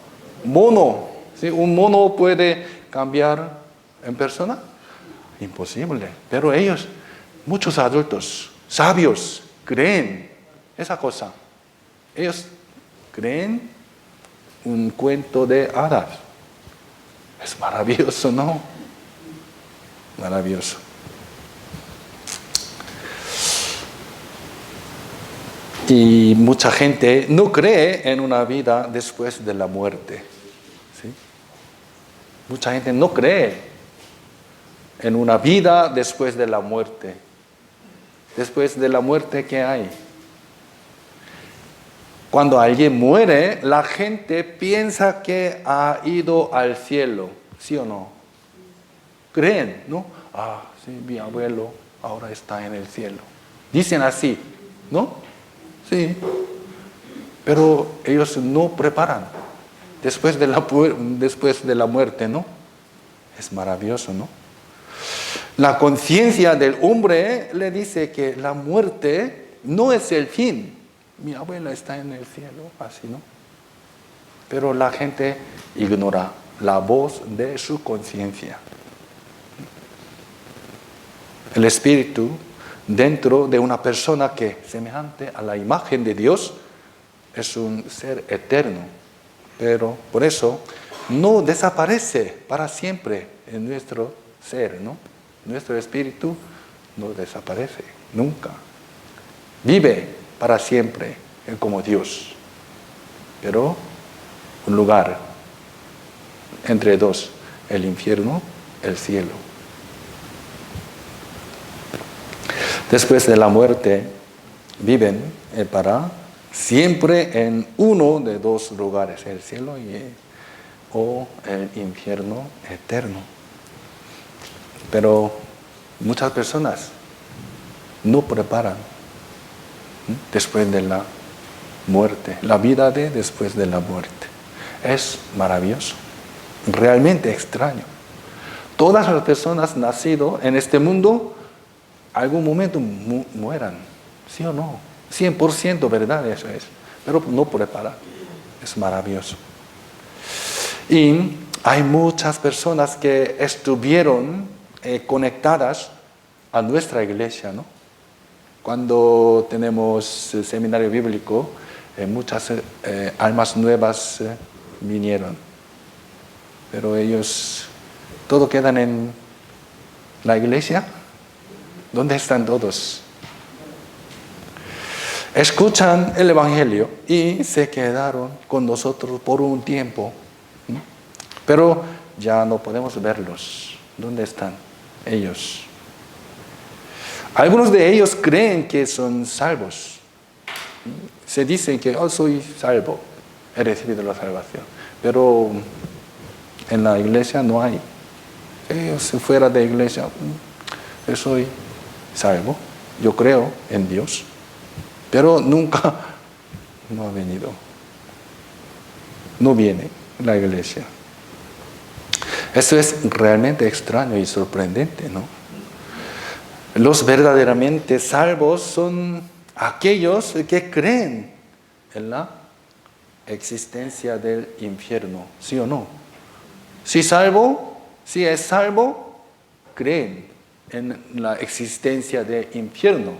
S1: Mono. ¿Sí? ¿Un mono puede cambiar en persona? Imposible. Pero ellos, muchos adultos sabios, creen esa cosa. Ellos creen un cuento de hadas. Es maravilloso, ¿no? Maravilloso. Y mucha gente no cree en una vida después de la muerte. ¿Sí? Mucha gente no cree en una vida después de la muerte. Después de la muerte, ¿qué hay? Cuando alguien muere, la gente piensa que ha ido al cielo. ¿Sí o no? Creen, ¿no? Ah, sí, mi abuelo ahora está en el cielo. Dicen así, ¿no? Sí. Pero ellos no preparan después de la muerte, ¿no? Es maravilloso, ¿no? La conciencia del hombre le dice que la muerte no es el fin. Mi abuela está en el cielo, así, ¿no? Pero la gente ignora la voz de su conciencia. El espíritu dentro de una persona que, semejante a la imagen de Dios, es un ser eterno. Pero por eso no desaparece para siempre en nuestro ser, ¿no? Nuestro espíritu no desaparece, nunca. Vive para siempre como Dios. Pero un lugar entre dos, el infierno, el cielo. Después de la muerte, viven para siempre en uno de dos lugares, el cielo o el infierno eterno. Pero muchas personas no preparan después de la muerte, la vida de después de la muerte. Es maravilloso, realmente extraño. Todas las personas nacidas en este mundo, algún momento mueran, ¿sí o no? 100% verdad eso es, pero no preparan. Es maravilloso. Y hay muchas personas que estuvieron conectadas a nuestra iglesia, ¿no? Cuando tenemos seminario bíblico, muchas almas nuevas vinieron, pero ellos, todos quedan en la iglesia. ¿Dónde están todos? escuchan el Evangelio y se quedaron con nosotros por un tiempo. Pero ya no podemos verlos. ¿Dónde están ellos? Algunos de ellos creen que son salvos. Se dicen que soy salvo, he recibido la salvación. Pero en la iglesia no hay. Ellos fuera de la iglesia, yo soy salvo, yo creo en Dios. Pero nunca no ha venido. No viene a la iglesia. Eso es realmente extraño y sorprendente, ¿no? Los verdaderamente salvos son aquellos que creen en la existencia del infierno, ¿sí o no? Si es salvo, creen en la existencia del infierno.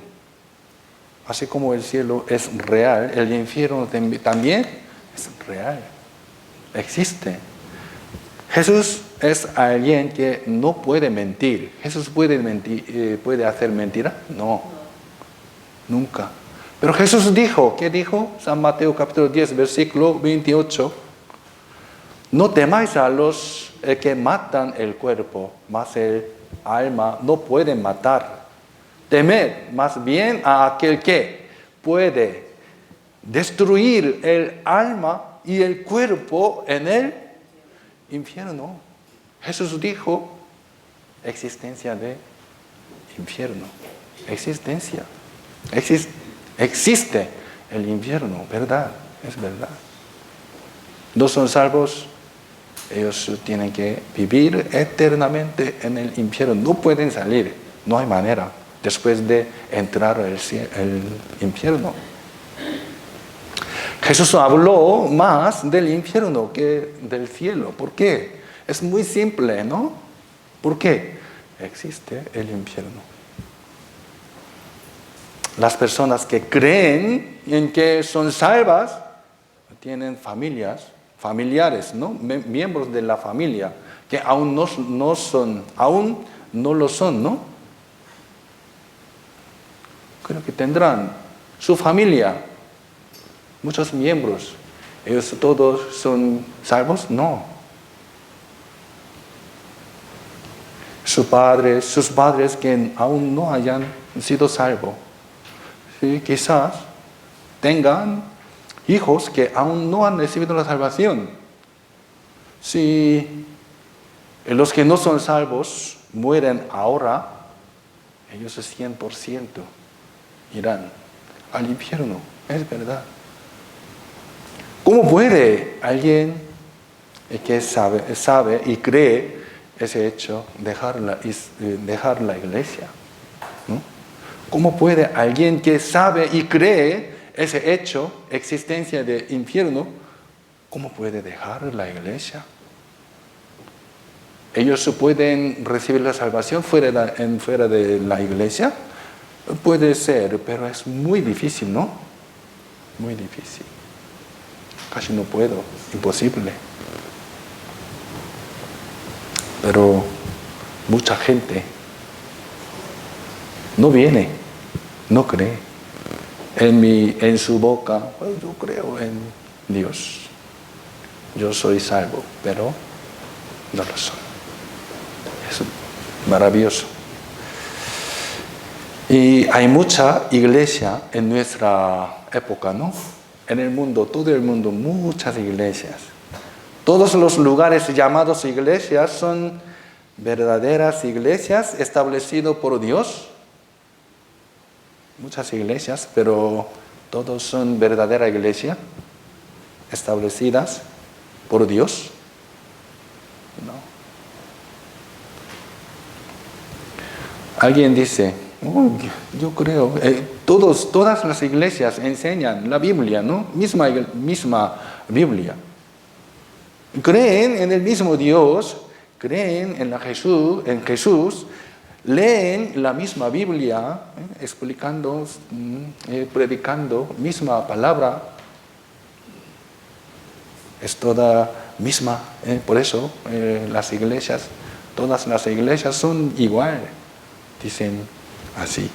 S1: Así como el cielo es real, el infierno también es real, existe. Jesús es alguien que no puede mentir. ¿Jesús puede hacer mentira? No, nunca. Pero Jesús dijo, ¿qué dijo? San Mateo capítulo 10, versículo 28. No temáis a los que matan el cuerpo, mas el alma no pueden matar. Temed más bien a aquel que puede destruir el alma y el cuerpo en el infierno. Jesús dijo existencia de infierno. Existencia. Existe el infierno, ¿verdad? Es verdad. No son salvos, ellos tienen que vivir eternamente en el infierno. No pueden salir, no hay manera después de entrar al infierno. Jesús habló más del infierno que del cielo. ¿Por qué? Es muy simple, ¿no? ¿Por qué? Existe el infierno. Las personas que creen en que son salvas tienen familiares, ¿no? Miembros de la familia que aún no lo son, ¿no? Creo que tendrán su familia, muchos miembros. ¿Ellos todos son salvos? No. Sus padres que aún no hayan sido salvos. Sí, quizás tengan hijos que aún no han recibido la salvación. Si los que no son salvos mueren ahora, ellos 100% irán al infierno. Es verdad. ¿Cómo puede alguien que sabe y cree ese hecho dejar la iglesia? ¿No? ¿Cómo puede alguien que sabe y cree ese hecho, existencia de infierno, cómo puede dejar la iglesia? ¿Ellos pueden recibir la salvación fuera de la iglesia? Puede ser, pero es muy difícil, ¿no? Muy difícil. Casi no puedo, imposible. Pero mucha gente no viene, no cree. En su boca, yo creo en Dios. Yo soy salvo, pero no lo soy. Es maravilloso. Y hay mucha iglesia en nuestra época, ¿no? En el mundo, todo el mundo, muchas iglesias. Todos los lugares llamados iglesias son verdaderas iglesias establecidas por Dios. Muchas iglesias, pero todos son verdadera iglesia establecidas por Dios. No. Alguien dice, yo creo, todas las iglesias enseñan la Biblia, ¿no? Misma Biblia. Creen en el mismo Dios, creen en Jesús, leen la misma Biblia, explicando, predicando, misma palabra. Es toda misma, por eso todas las iglesias son igual, dicen así.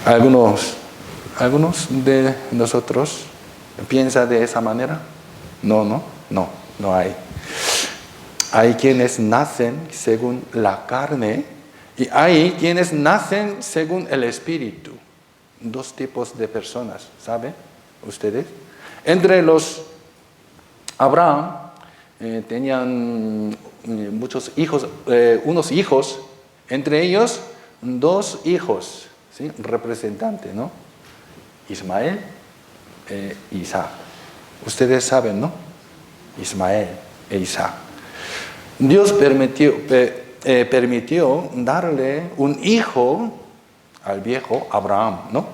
S1: Algunos de nosotros piensan de esa manera. No hay. Hay quienes nacen según la carne y hay quienes nacen según el espíritu. Dos tipos de personas, ¿saben ustedes? Entre los Abraham tenían muchos hijos, unos hijos, entre ellos dos hijos, ¿sí? Representantes, ¿no? Ismael e Isaac. Ustedes saben, ¿no? Ismael e Isaac. Dios permitió darle un hijo al viejo Abraham, ¿no?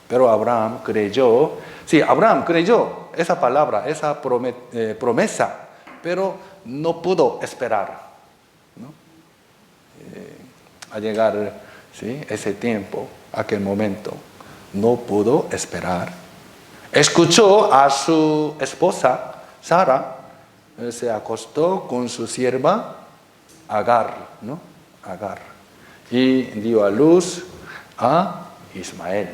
S1: Pero Abraham creyó, esa palabra, esa promesa, pero no pudo esperar, ¿no? A llegar, ¿sí? Ese tiempo, aquel momento, no pudo esperar. Escuchó a su esposa, Sara, se acostó con su sierva Agar, ¿no? Agar, y dio a luz a Ismael.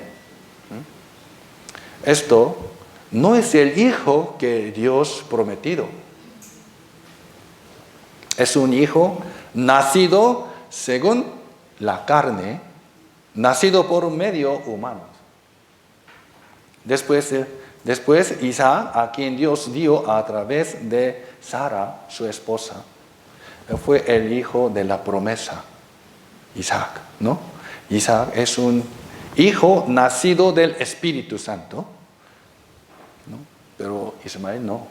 S1: Esto no es el hijo que Dios prometido. Es un hijo nacido según la carne, nacido por medio humano. Después Isaac, a quien Dios dio a través de Sara, su esposa, fue el hijo de la promesa, Isaac, ¿no? Isaac es un hijo nacido del Espíritu Santo, ¿no? Pero Ismael no.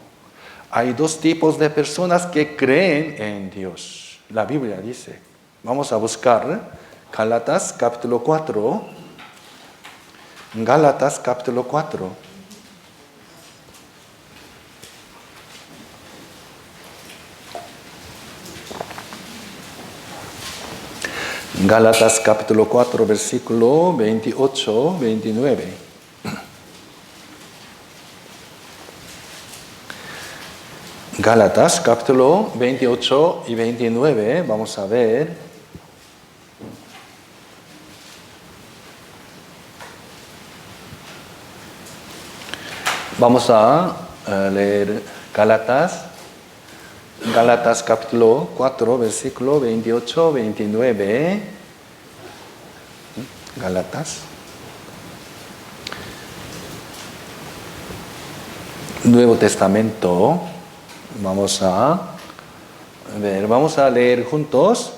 S1: Hay dos tipos de personas que creen en Dios. La Biblia dice, vamos a buscar Gálatas capítulo 4. Gálatas capítulo 4. Gálatas capítulo 4, versículo 28, 29. Gálatas capítulo 28 y 29, vamos a ver. Vamos a leer Gálatas capítulo 4, versículo 28, 29. Gálatas. Nuevo Testamento. Vamos a leer juntos.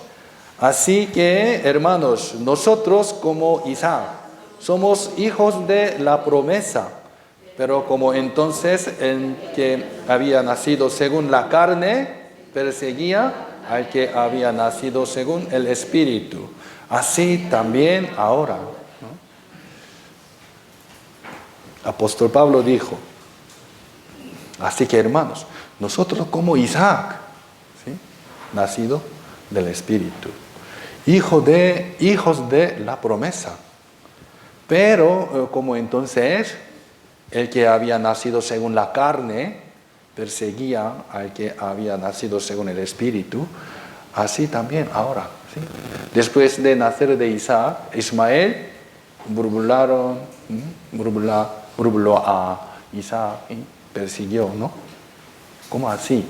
S1: Así que, hermanos, nosotros como Isaac somos hijos de la promesa. Pero como entonces el que había nacido según la carne perseguía al que había nacido según el Espíritu, así también ahora, ¿no? Apóstol Pablo dijo, así que hermanos, nosotros como Isaac, ¿sí? Nacido del Espíritu, hijos de la promesa. Pero como entonces el que había nacido según la carne perseguía al que había nacido según el Espíritu, así también ahora, ¿sí? Después de nacer de Isaac, Ismael burló a Isaac y persiguió, ¿no? ¿Cómo así?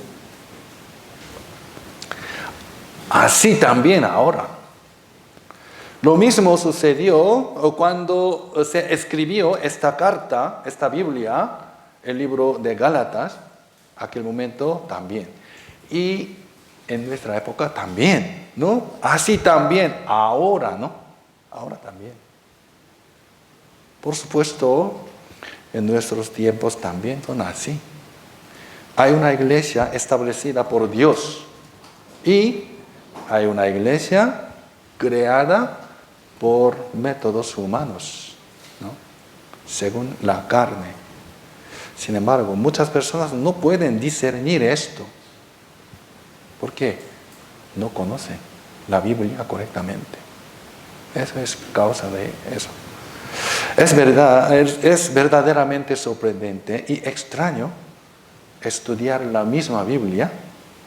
S1: Así también ahora. Lo mismo sucedió cuando se escribió esta carta, esta Biblia, el libro de Gálatas, aquel momento también. Y en nuestra época también, ¿no? Así también, ahora, ¿no? Ahora también. Por supuesto, en nuestros tiempos también son así. Hay una iglesia establecida por Dios y hay una iglesia creada por métodos humanos, ¿no? Según la carne. Sin embargo, muchas personas no pueden discernir esto. ¿Por qué? No conocen la Biblia correctamente. Eso es causa de eso. Es verdaderamente sorprendente y extraño estudiar la misma Biblia,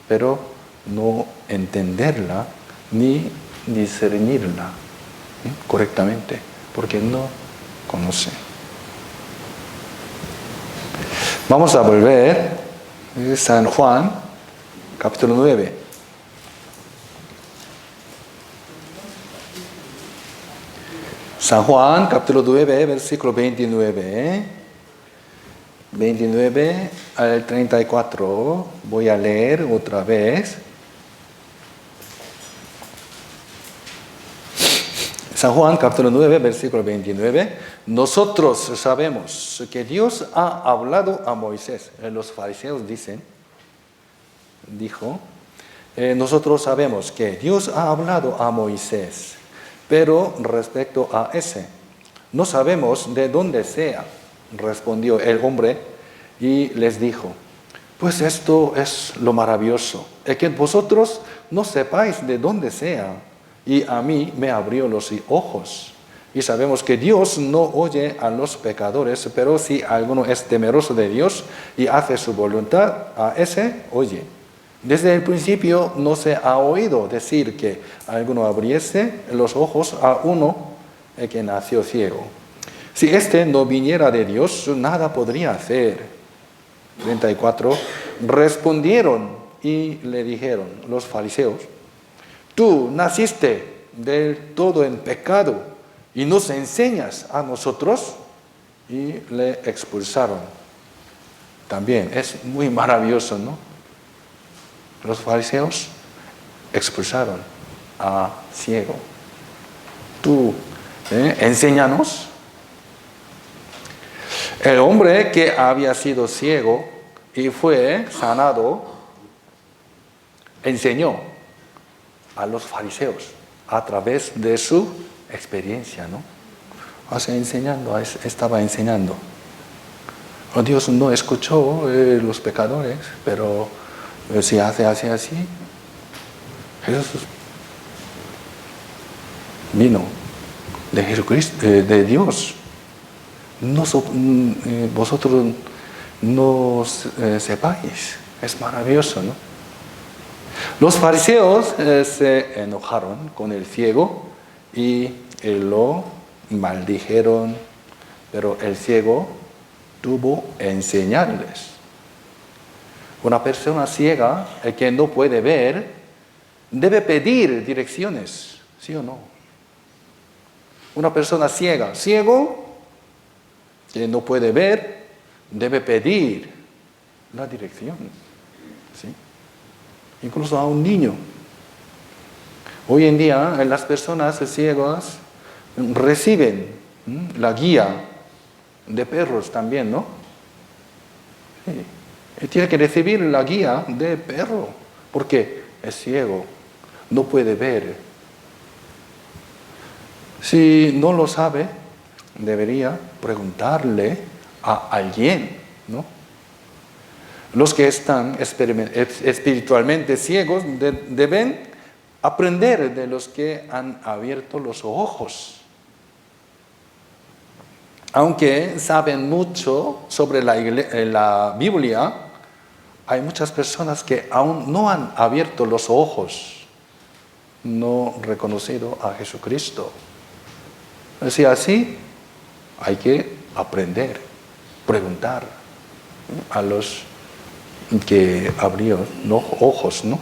S1: pero no entenderla ni discernirla correctamente. porque no conoce. Vamos a volver a San Juan, capítulo 9. San Juan, capítulo 9, versículo 29. 29 al 34. Voy a leer otra vez. San Juan, capítulo 9, versículo 29. Nosotros sabemos que Dios ha hablado a Moisés. Los fariseos dijo, nosotros sabemos que Dios ha hablado a Moisés, pero respecto a ese, no sabemos de dónde sea, respondió el hombre y les dijo, pues esto es lo maravilloso, es que vosotros no sepáis de dónde sea, y a mí me abrió los ojos. Y sabemos que Dios no oye a los pecadores, pero si alguno es temeroso de Dios y hace su voluntad, a ese oye. Desde el principio no se ha oído decir que alguno abriese los ojos a uno que nació ciego. Si éste no viniera de Dios, nada podría hacer. 34. Respondieron y le dijeron los fariseos, tú naciste del todo en pecado y nos enseñas a nosotros, y le expulsaron. También es muy maravilloso, ¿no? Los fariseos expulsaron a ciego. Tú, enséñanos. El hombre que había sido ciego y fue sanado, enseñó a los fariseos a través de su experiencia, ¿no? Estaba enseñando. Dios no escuchó los pecadores, pero si hace así, Jesús vino de Jesucristo, de Dios. Vosotros no sepáis. Es maravilloso, ¿no? Los fariseos se enojaron con el ciego y lo maldijeron, pero el ciego tuvo que enseñarles. Una persona ciega, el que no puede ver, debe pedir direcciones, ¿sí o no? Una persona ciego, que no puede ver, debe pedir la dirección, ¿sí? Incluso a un niño. Hoy en día las personas ciegas reciben la guía de perros también, ¿no? Sí. Tiene que recibir la guía de perro porque es ciego, no puede ver. Si no lo sabe, debería preguntarle a alguien, ¿no? Los que están espiritualmente ciegos deben aprender de los que han abierto los ojos. Aunque saben mucho sobre la Biblia, hay muchas personas que aún no han abierto los ojos, no han reconocido a Jesucristo. Así hay que aprender, preguntar a los que abrieron los ojos, ¿no?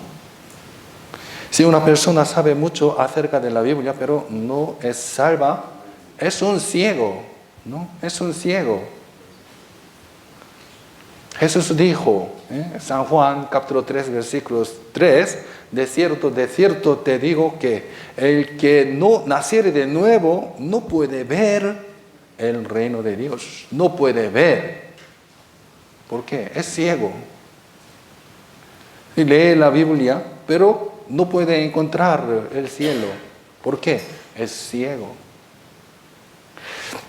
S1: Si una persona sabe mucho acerca de la Biblia, pero no es salva, es un ciego, ¿no? Es un ciego. Jesús dijo, San Juan, capítulo 3, versículos 3, de cierto te digo que el que no naciere de nuevo no puede ver el reino de Dios. No puede ver. ¿Por qué? Es ciego. Y lee la Biblia, pero no puede encontrar el cielo. ¿Por qué? Es ciego.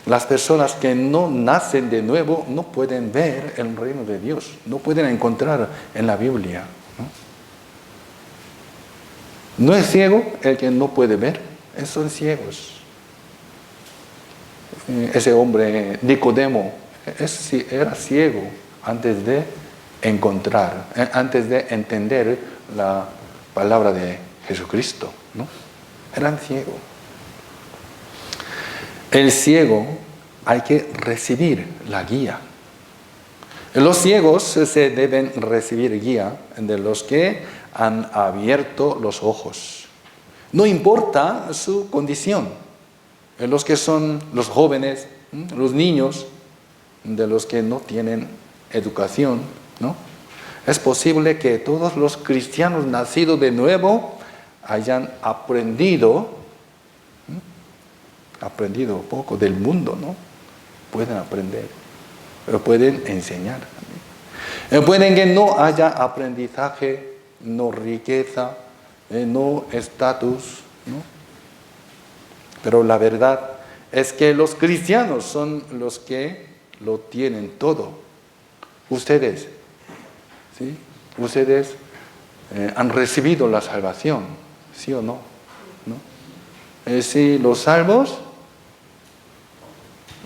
S1: Las personas que no nacen de nuevo no pueden ver el reino de Dios, no pueden encontrar en la Biblia. No es ciego el que no puede ver, son ciegos. Ese hombre, Nicodemo, era ciego antes de encontrar, antes de entender la palabra de Jesucristo, ¿no? Eran ciegos. el ciego hay que recibir la guía. Los ciegos se deben recibir guía de los que han abierto los ojos. No importa su condición. Los que son los jóvenes, los niños, de los que no tienen educación, ¿no? Es posible que todos los cristianos nacidos de nuevo hayan aprendido un poco del mundo, ¿no? Pueden aprender, pero pueden enseñar. Pueden que no haya aprendizaje, no riqueza, no estatus, ¿no? Pero la verdad es que los cristianos son los que lo tienen todo. Ustedes, ¿sí? Ustedes han recibido la salvación, ¿sí o no? ¿No? Si los salvos,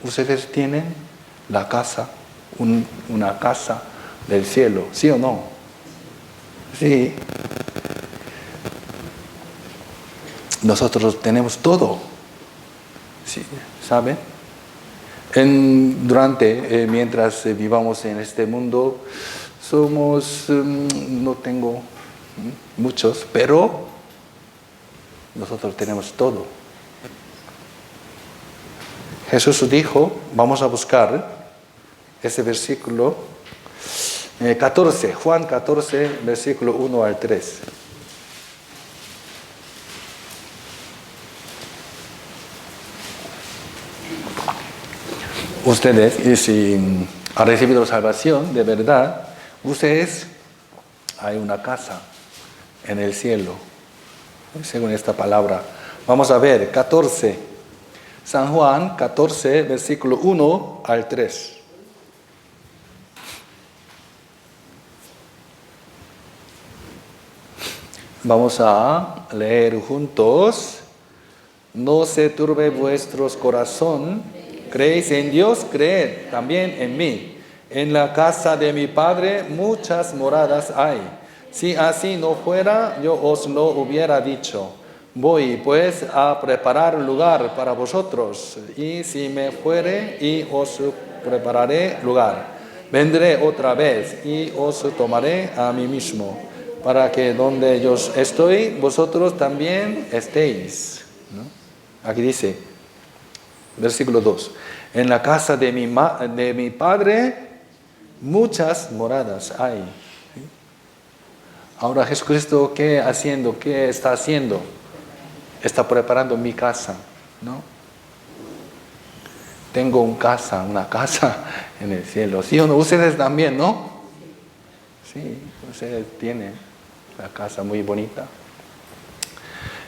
S1: ustedes tienen la casa, una casa del cielo, ¿sí o no? Sí. Nosotros tenemos todo, ¿sí? ¿Saben? Mientras vivamos en este mundo, no tengo muchos, pero nosotros tenemos todo. Jesús dijo, vamos a buscar ese versículo 14, Juan 14, versículo 1 al 3. Ustedes, si han recibido salvación, de verdad, ustedes, hay una casa en el cielo, según esta palabra. Vamos a ver, 14, San Juan 14, versículo 1 al 3. Vamos a leer juntos. No se turbe vuestro corazón. Creéis en Dios, creed también en mí. En la casa de mi Padre muchas moradas hay. Si así no fuera, yo os lo hubiera dicho. Voy pues a preparar lugar para vosotros. Y si me fuere, y os prepararé lugar. Vendré otra vez y os tomaré a mí mismo, para que donde yo estoy, vosotros también estéis. ¿No? Aquí dice, versículo 2. En la casa de mi Padre muchas moradas hay. Ahora Jesucristo, ¿qué está haciendo? Está preparando mi casa, ¿no? Tengo una casa en el cielo. ¿Sí o no? Ustedes también, ¿no? Sí, ustedes tienen la casa muy bonita.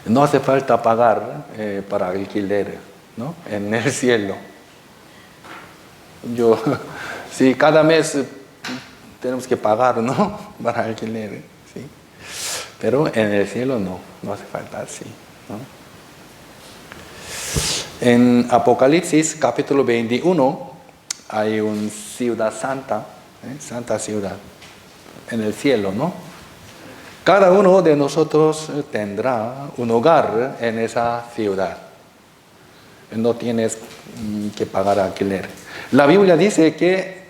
S1: No hace falta pagar para alquiler, ¿no? En el cielo. Sí, cada mes tenemos que pagar, ¿no? Para alquiler, ¿sí? Pero en el cielo no hace falta así, ¿no? En Apocalipsis capítulo 21 hay una ciudad santa, santa ciudad, en el cielo, ¿no? Cada uno de nosotros tendrá un hogar en esa ciudad. No tienes que pagar alquiler. La Biblia dice que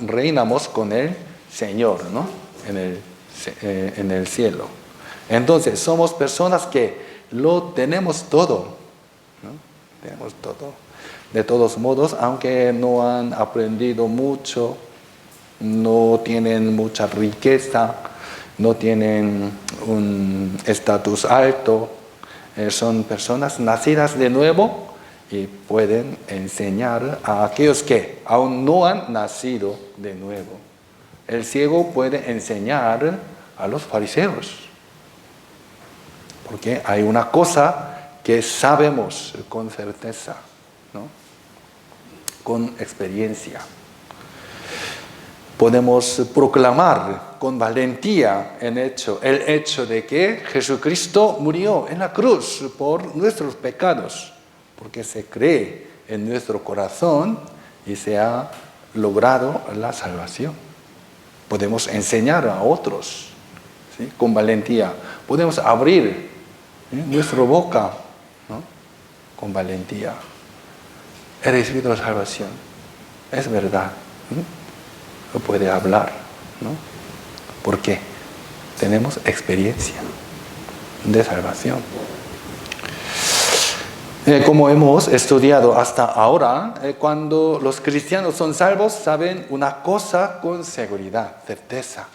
S1: reinamos con el Señor, ¿no? En el cielo. Entonces, somos personas que lo tenemos todo, ¿no? Tenemos todo. De todos modos, aunque no han aprendido mucho, no tienen mucha riqueza, no tienen un estatus alto, son personas nacidas de nuevo y pueden enseñar a aquellos que aún no han nacido de nuevo. El ciego puede enseñar a los fariseos, porque hay una cosa que sabemos con certeza, ¿no? Con experiencia. Podemos proclamar con valentía el hecho de que Jesucristo murió en la cruz por nuestros pecados, porque se cree en nuestro corazón y se ha logrado la salvación. Podemos enseñar a otros, ¿sí? Con valentía. Podemos abrir nuestra boca, ¿no? con valentía. He recibido la salvación. Es verdad. No puede hablar, ¿no? ¿Por qué? Tenemos experiencia de salvación. Como hemos estudiado hasta ahora, cuando los cristianos son salvos, saben una cosa con seguridad, certeza.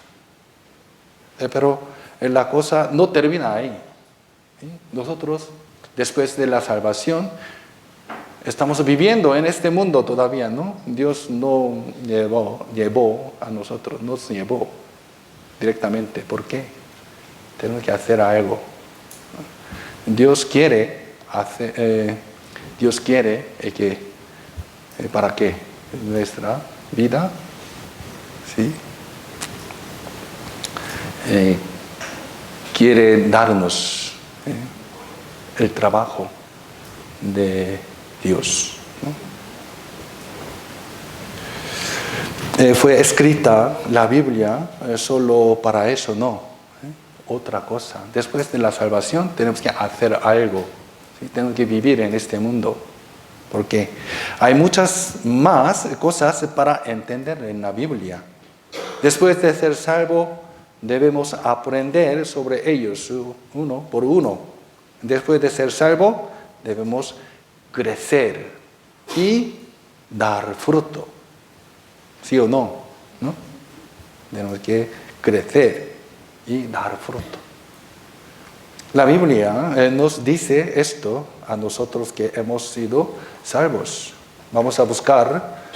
S1: Pero la cosa no termina ahí. Nosotros, después de la salvación, estamos viviendo en este mundo todavía, ¿no? Dios no llevó a nosotros, nos llevó directamente. ¿Por qué? Tenemos que hacer algo. Dios quiere que para que nuestra vida, ¿sí? Quiere darnos el trabajo de Dios, ¿no? Fue escrita la Biblia solo para eso, no. Otra cosa. Después de la salvación tenemos que hacer algo. ¿Sí? Tenemos que vivir en este mundo. Porque hay muchas más cosas para entender en la Biblia. Después de ser salvo, debemos aprender sobre ellos uno por uno. Después de ser salvo, debemos crecer y dar fruto. ¿Sí o no? ¿No? Tenemos que crecer y dar fruto. La Biblia nos dice esto a nosotros que hemos sido salvos. Vamos a buscar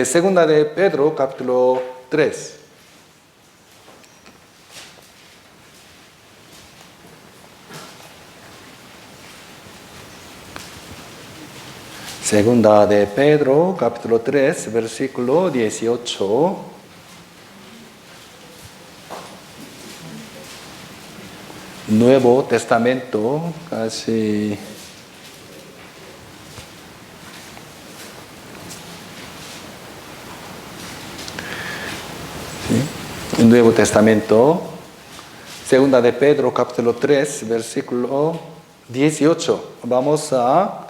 S1: segunda de Pedro, capítulo 3. Segunda de Pedro, capítulo 3, versículo 18. Nuevo Testamento, casi ¿sí? El Nuevo Testamento, segunda de Pedro, capítulo 3, versículo 18. Vamos a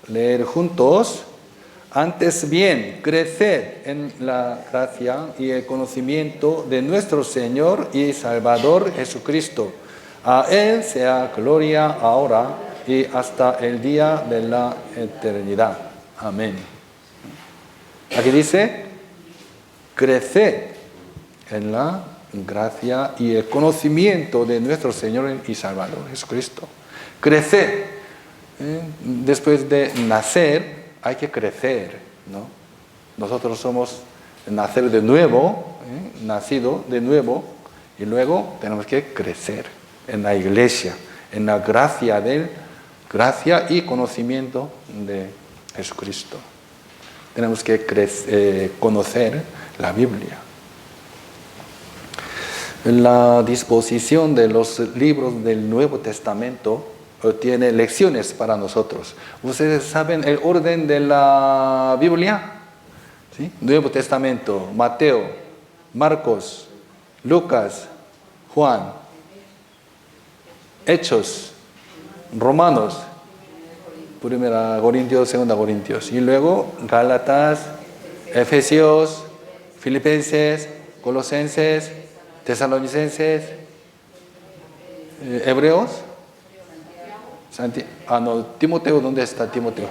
S1: leer juntos. Antes bien, creced en la gracia y el conocimiento de nuestro Señor y Salvador Jesucristo. A Él sea gloria ahora y hasta el día de la eternidad. Amén. Aquí dice, creced en la gracia y el conocimiento de nuestro Señor y Salvador Jesucristo. Creced. Después de nacer hay que crecer, ¿no? Nosotros somos nacer de nuevo, nacido de nuevo, y luego tenemos que crecer en la iglesia, en la gracia y conocimiento de Jesucristo. Tenemos que conocer la Biblia. La disposición de los libros del Nuevo Testamento tiene lecciones para nosotros. ¿Ustedes saben el orden de la Biblia? ¿Sí? Nuevo Testamento, Mateo, Marcos, Lucas, Juan, Hechos, Romanos, Primera Corintios, Segunda Corintios, y luego Gálatas, Efesios, Filipenses, Colosenses, Tesalonicenses, Hebreos. Timoteo, ¿dónde está Timoteo?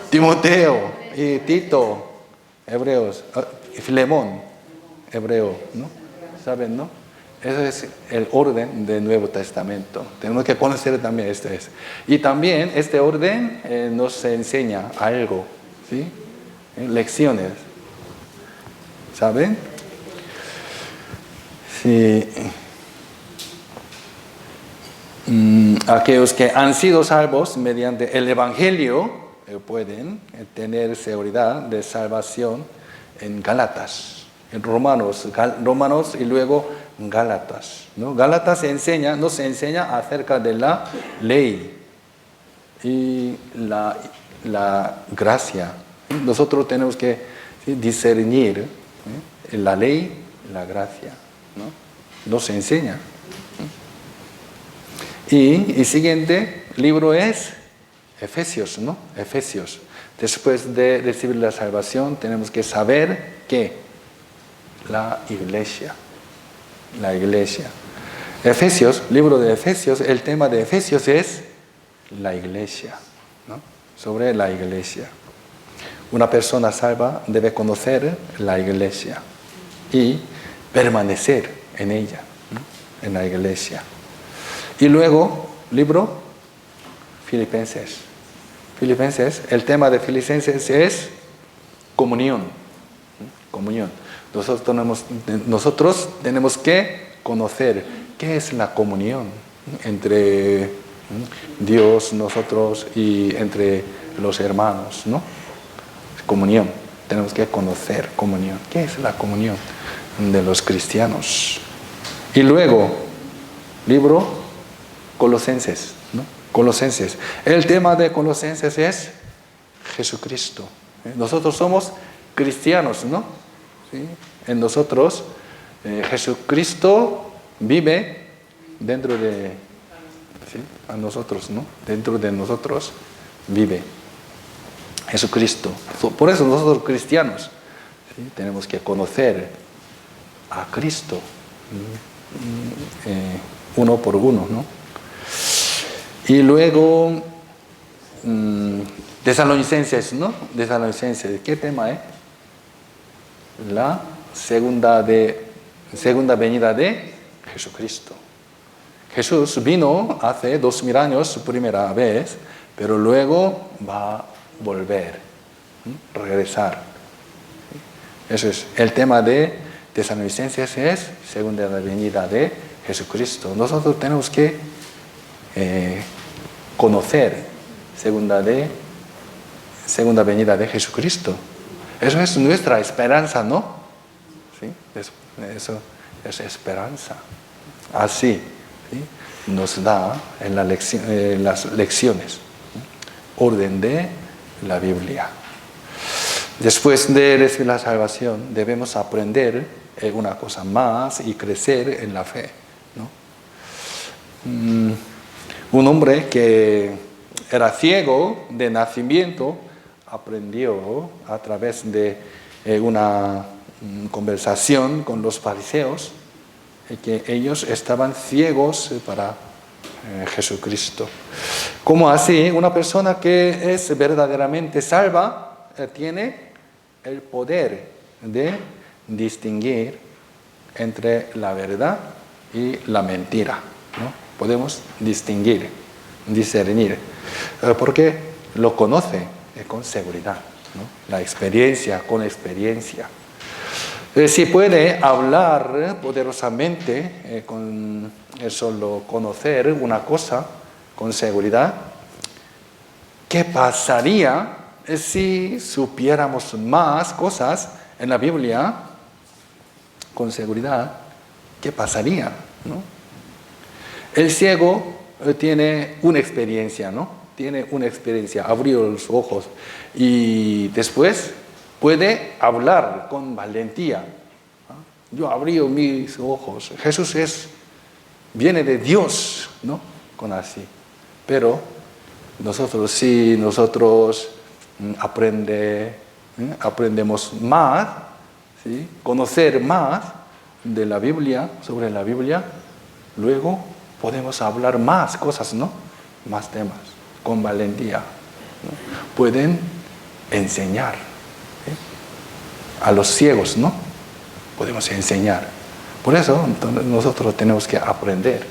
S1: Timoteo y Tito, Hebreos, y Filemón, hebreo, ¿no? ¿Saben, no? Ese es el orden del Nuevo Testamento. Tenemos que conocer también este. Y también este orden nos enseña algo, ¿sí? Lecciones, ¿saben? Sí. Aquellos que han sido salvos mediante el Evangelio pueden tener seguridad de salvación en Gálatas, en Romanos y luego Gálatas, ¿no? Gálatas nos enseña acerca de la ley y la gracia. Nosotros tenemos que discernir la ley y la gracia, ¿no? Nos enseña. Y el siguiente libro es Efesios, ¿no? Efesios. Después de recibir la salvación, tenemos que saber que la iglesia. La iglesia. Efesios, libro de Efesios, el tema de Efesios es la iglesia, ¿no? Sobre la iglesia. Una persona salva debe conocer la iglesia y permanecer en ella, ¿no? En la iglesia. Y luego, libro Filipenses. Filipenses, el tema de Filipenses es comunión. Comunión. Nosotros tenemos que conocer qué es la comunión entre Dios, nosotros y entre los hermanos, ¿no? Comunión. Tenemos que conocer comunión. ¿Qué es la comunión de los cristianos? Y luego, libro Colosenses, ¿no? Colosenses. El tema de Colosenses es Jesucristo. Nosotros somos cristianos, ¿no? ¿Sí? En nosotros, Jesucristo vive dentro de, ¿sí? A nosotros, ¿no? Dentro de nosotros vive Jesucristo. Por eso nosotros cristianos, ¿sí? Tenemos que conocer a Cristo uno por uno, ¿no? Y luego Tesalonicenses, ¿no? Tesalonicenses, ¿qué tema es? La segunda venida de Jesucristo. Jesús vino hace 2000 años su primera vez, pero luego va a volver, regresar. Eso es el tema de Tesalonicenses, es segunda venida de Jesucristo. Nosotros tenemos que conocer segunda venida de Jesucristo. Eso es nuestra esperanza, ¿no? ¿Sí? Eso es esperanza. Así, ¿sí? Nos da en las lecciones, ¿sí? Orden de la Biblia. Después de recibir la salvación, debemos aprender una cosa más y crecer en la fe, ¿no? Un hombre que era ciego de nacimiento aprendió a través de una conversación con los fariseos que ellos estaban ciegos para Jesucristo. ¿Cómo así? Una persona que es verdaderamente salva tiene el poder de distinguir entre la verdad y la mentira, ¿no? Podemos distinguir, discernir, porque lo conoce con seguridad, ¿no? La experiencia, con experiencia. Si puede hablar poderosamente con solo conocer una cosa con seguridad, ¿qué pasaría si supiéramos más cosas en la Biblia con seguridad? ¿Qué pasaría, no? El ciego tiene una experiencia, ¿no? Tiene una experiencia, abrió los ojos y después puede hablar con valentía. Yo abrí mis ojos. Jesús viene de Dios, ¿no? Con así. Pero si nosotros aprendemos más, ¿sí? Conocer más de la Biblia, sobre la Biblia, luego podemos hablar más cosas, ¿no? Más temas, con valentía, ¿no? Pueden enseñar, ¿sí? A los ciegos, ¿no? Podemos enseñar. Por eso entonces, nosotros tenemos que aprender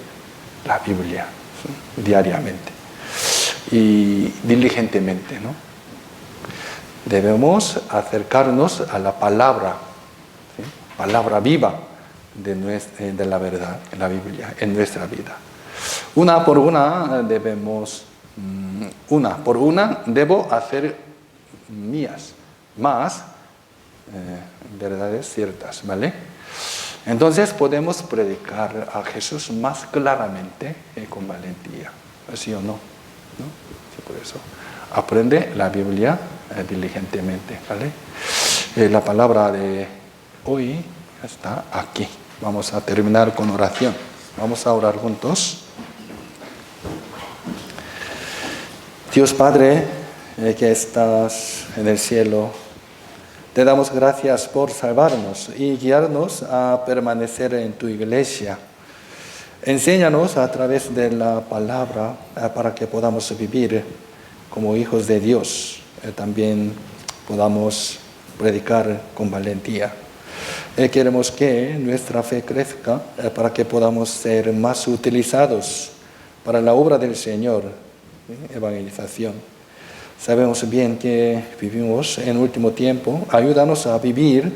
S1: la Biblia, ¿sí? Diariamente y diligentemente, ¿no? Debemos acercarnos a la palabra, ¿sí? Palabra viva de la verdad, en la Biblia, en nuestra vida. Una por una debo hacer mías, más verdades ciertas, ¿vale? Entonces podemos predicar a Jesús más claramente con valentía, ¿sí o no? ¿No? Sí, por eso aprende la Biblia diligentemente, ¿vale? La palabra de hoy está aquí. Vamos a terminar con oración. Vamos a orar juntos. Dios Padre, que estás en el cielo, te damos gracias por salvarnos y guiarnos a permanecer en tu iglesia. Enséñanos a través de la palabra para que podamos vivir como hijos de Dios. También podamos predicar con valentía. Queremos que nuestra fe crezca para que podamos ser más utilizados para la obra del Señor, evangelización. Sabemos bien que vivimos en último tiempo. Ayúdanos a vivir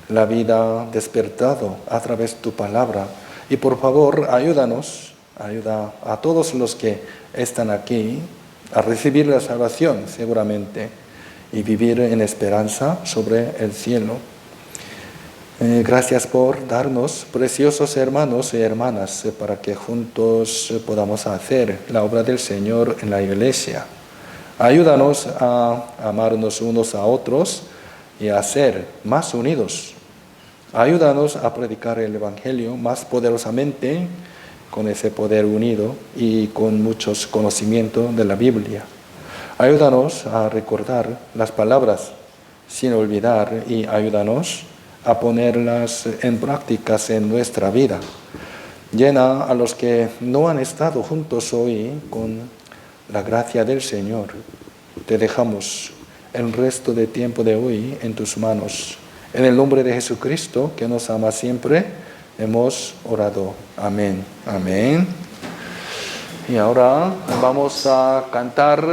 S1: la vida despertado a través de tu palabra. Y por favor, ayuda a todos los que están aquí a recibir la salvación seguramente y vivir en esperanza sobre el cielo. Gracias por darnos preciosos hermanos y hermanas para que juntos podamos hacer la obra del Señor en la iglesia. Ayúdanos a amarnos unos a otros y a ser más unidos. Ayúdanos a predicar el Evangelio más poderosamente con ese poder unido y con muchos conocimientos de la Biblia. Ayúdanos a recordar las palabras sin olvidar y ayúdanos a ponerlas en prácticas en nuestra vida. Llena a los que no han estado juntos hoy con la gracia del Señor. Te dejamos el resto del tiempo de hoy en tus manos. En el nombre de Jesucristo, que nos ama siempre, hemos orado. Amén. Amén. Y ahora vamos a cantar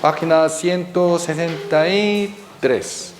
S1: página 163.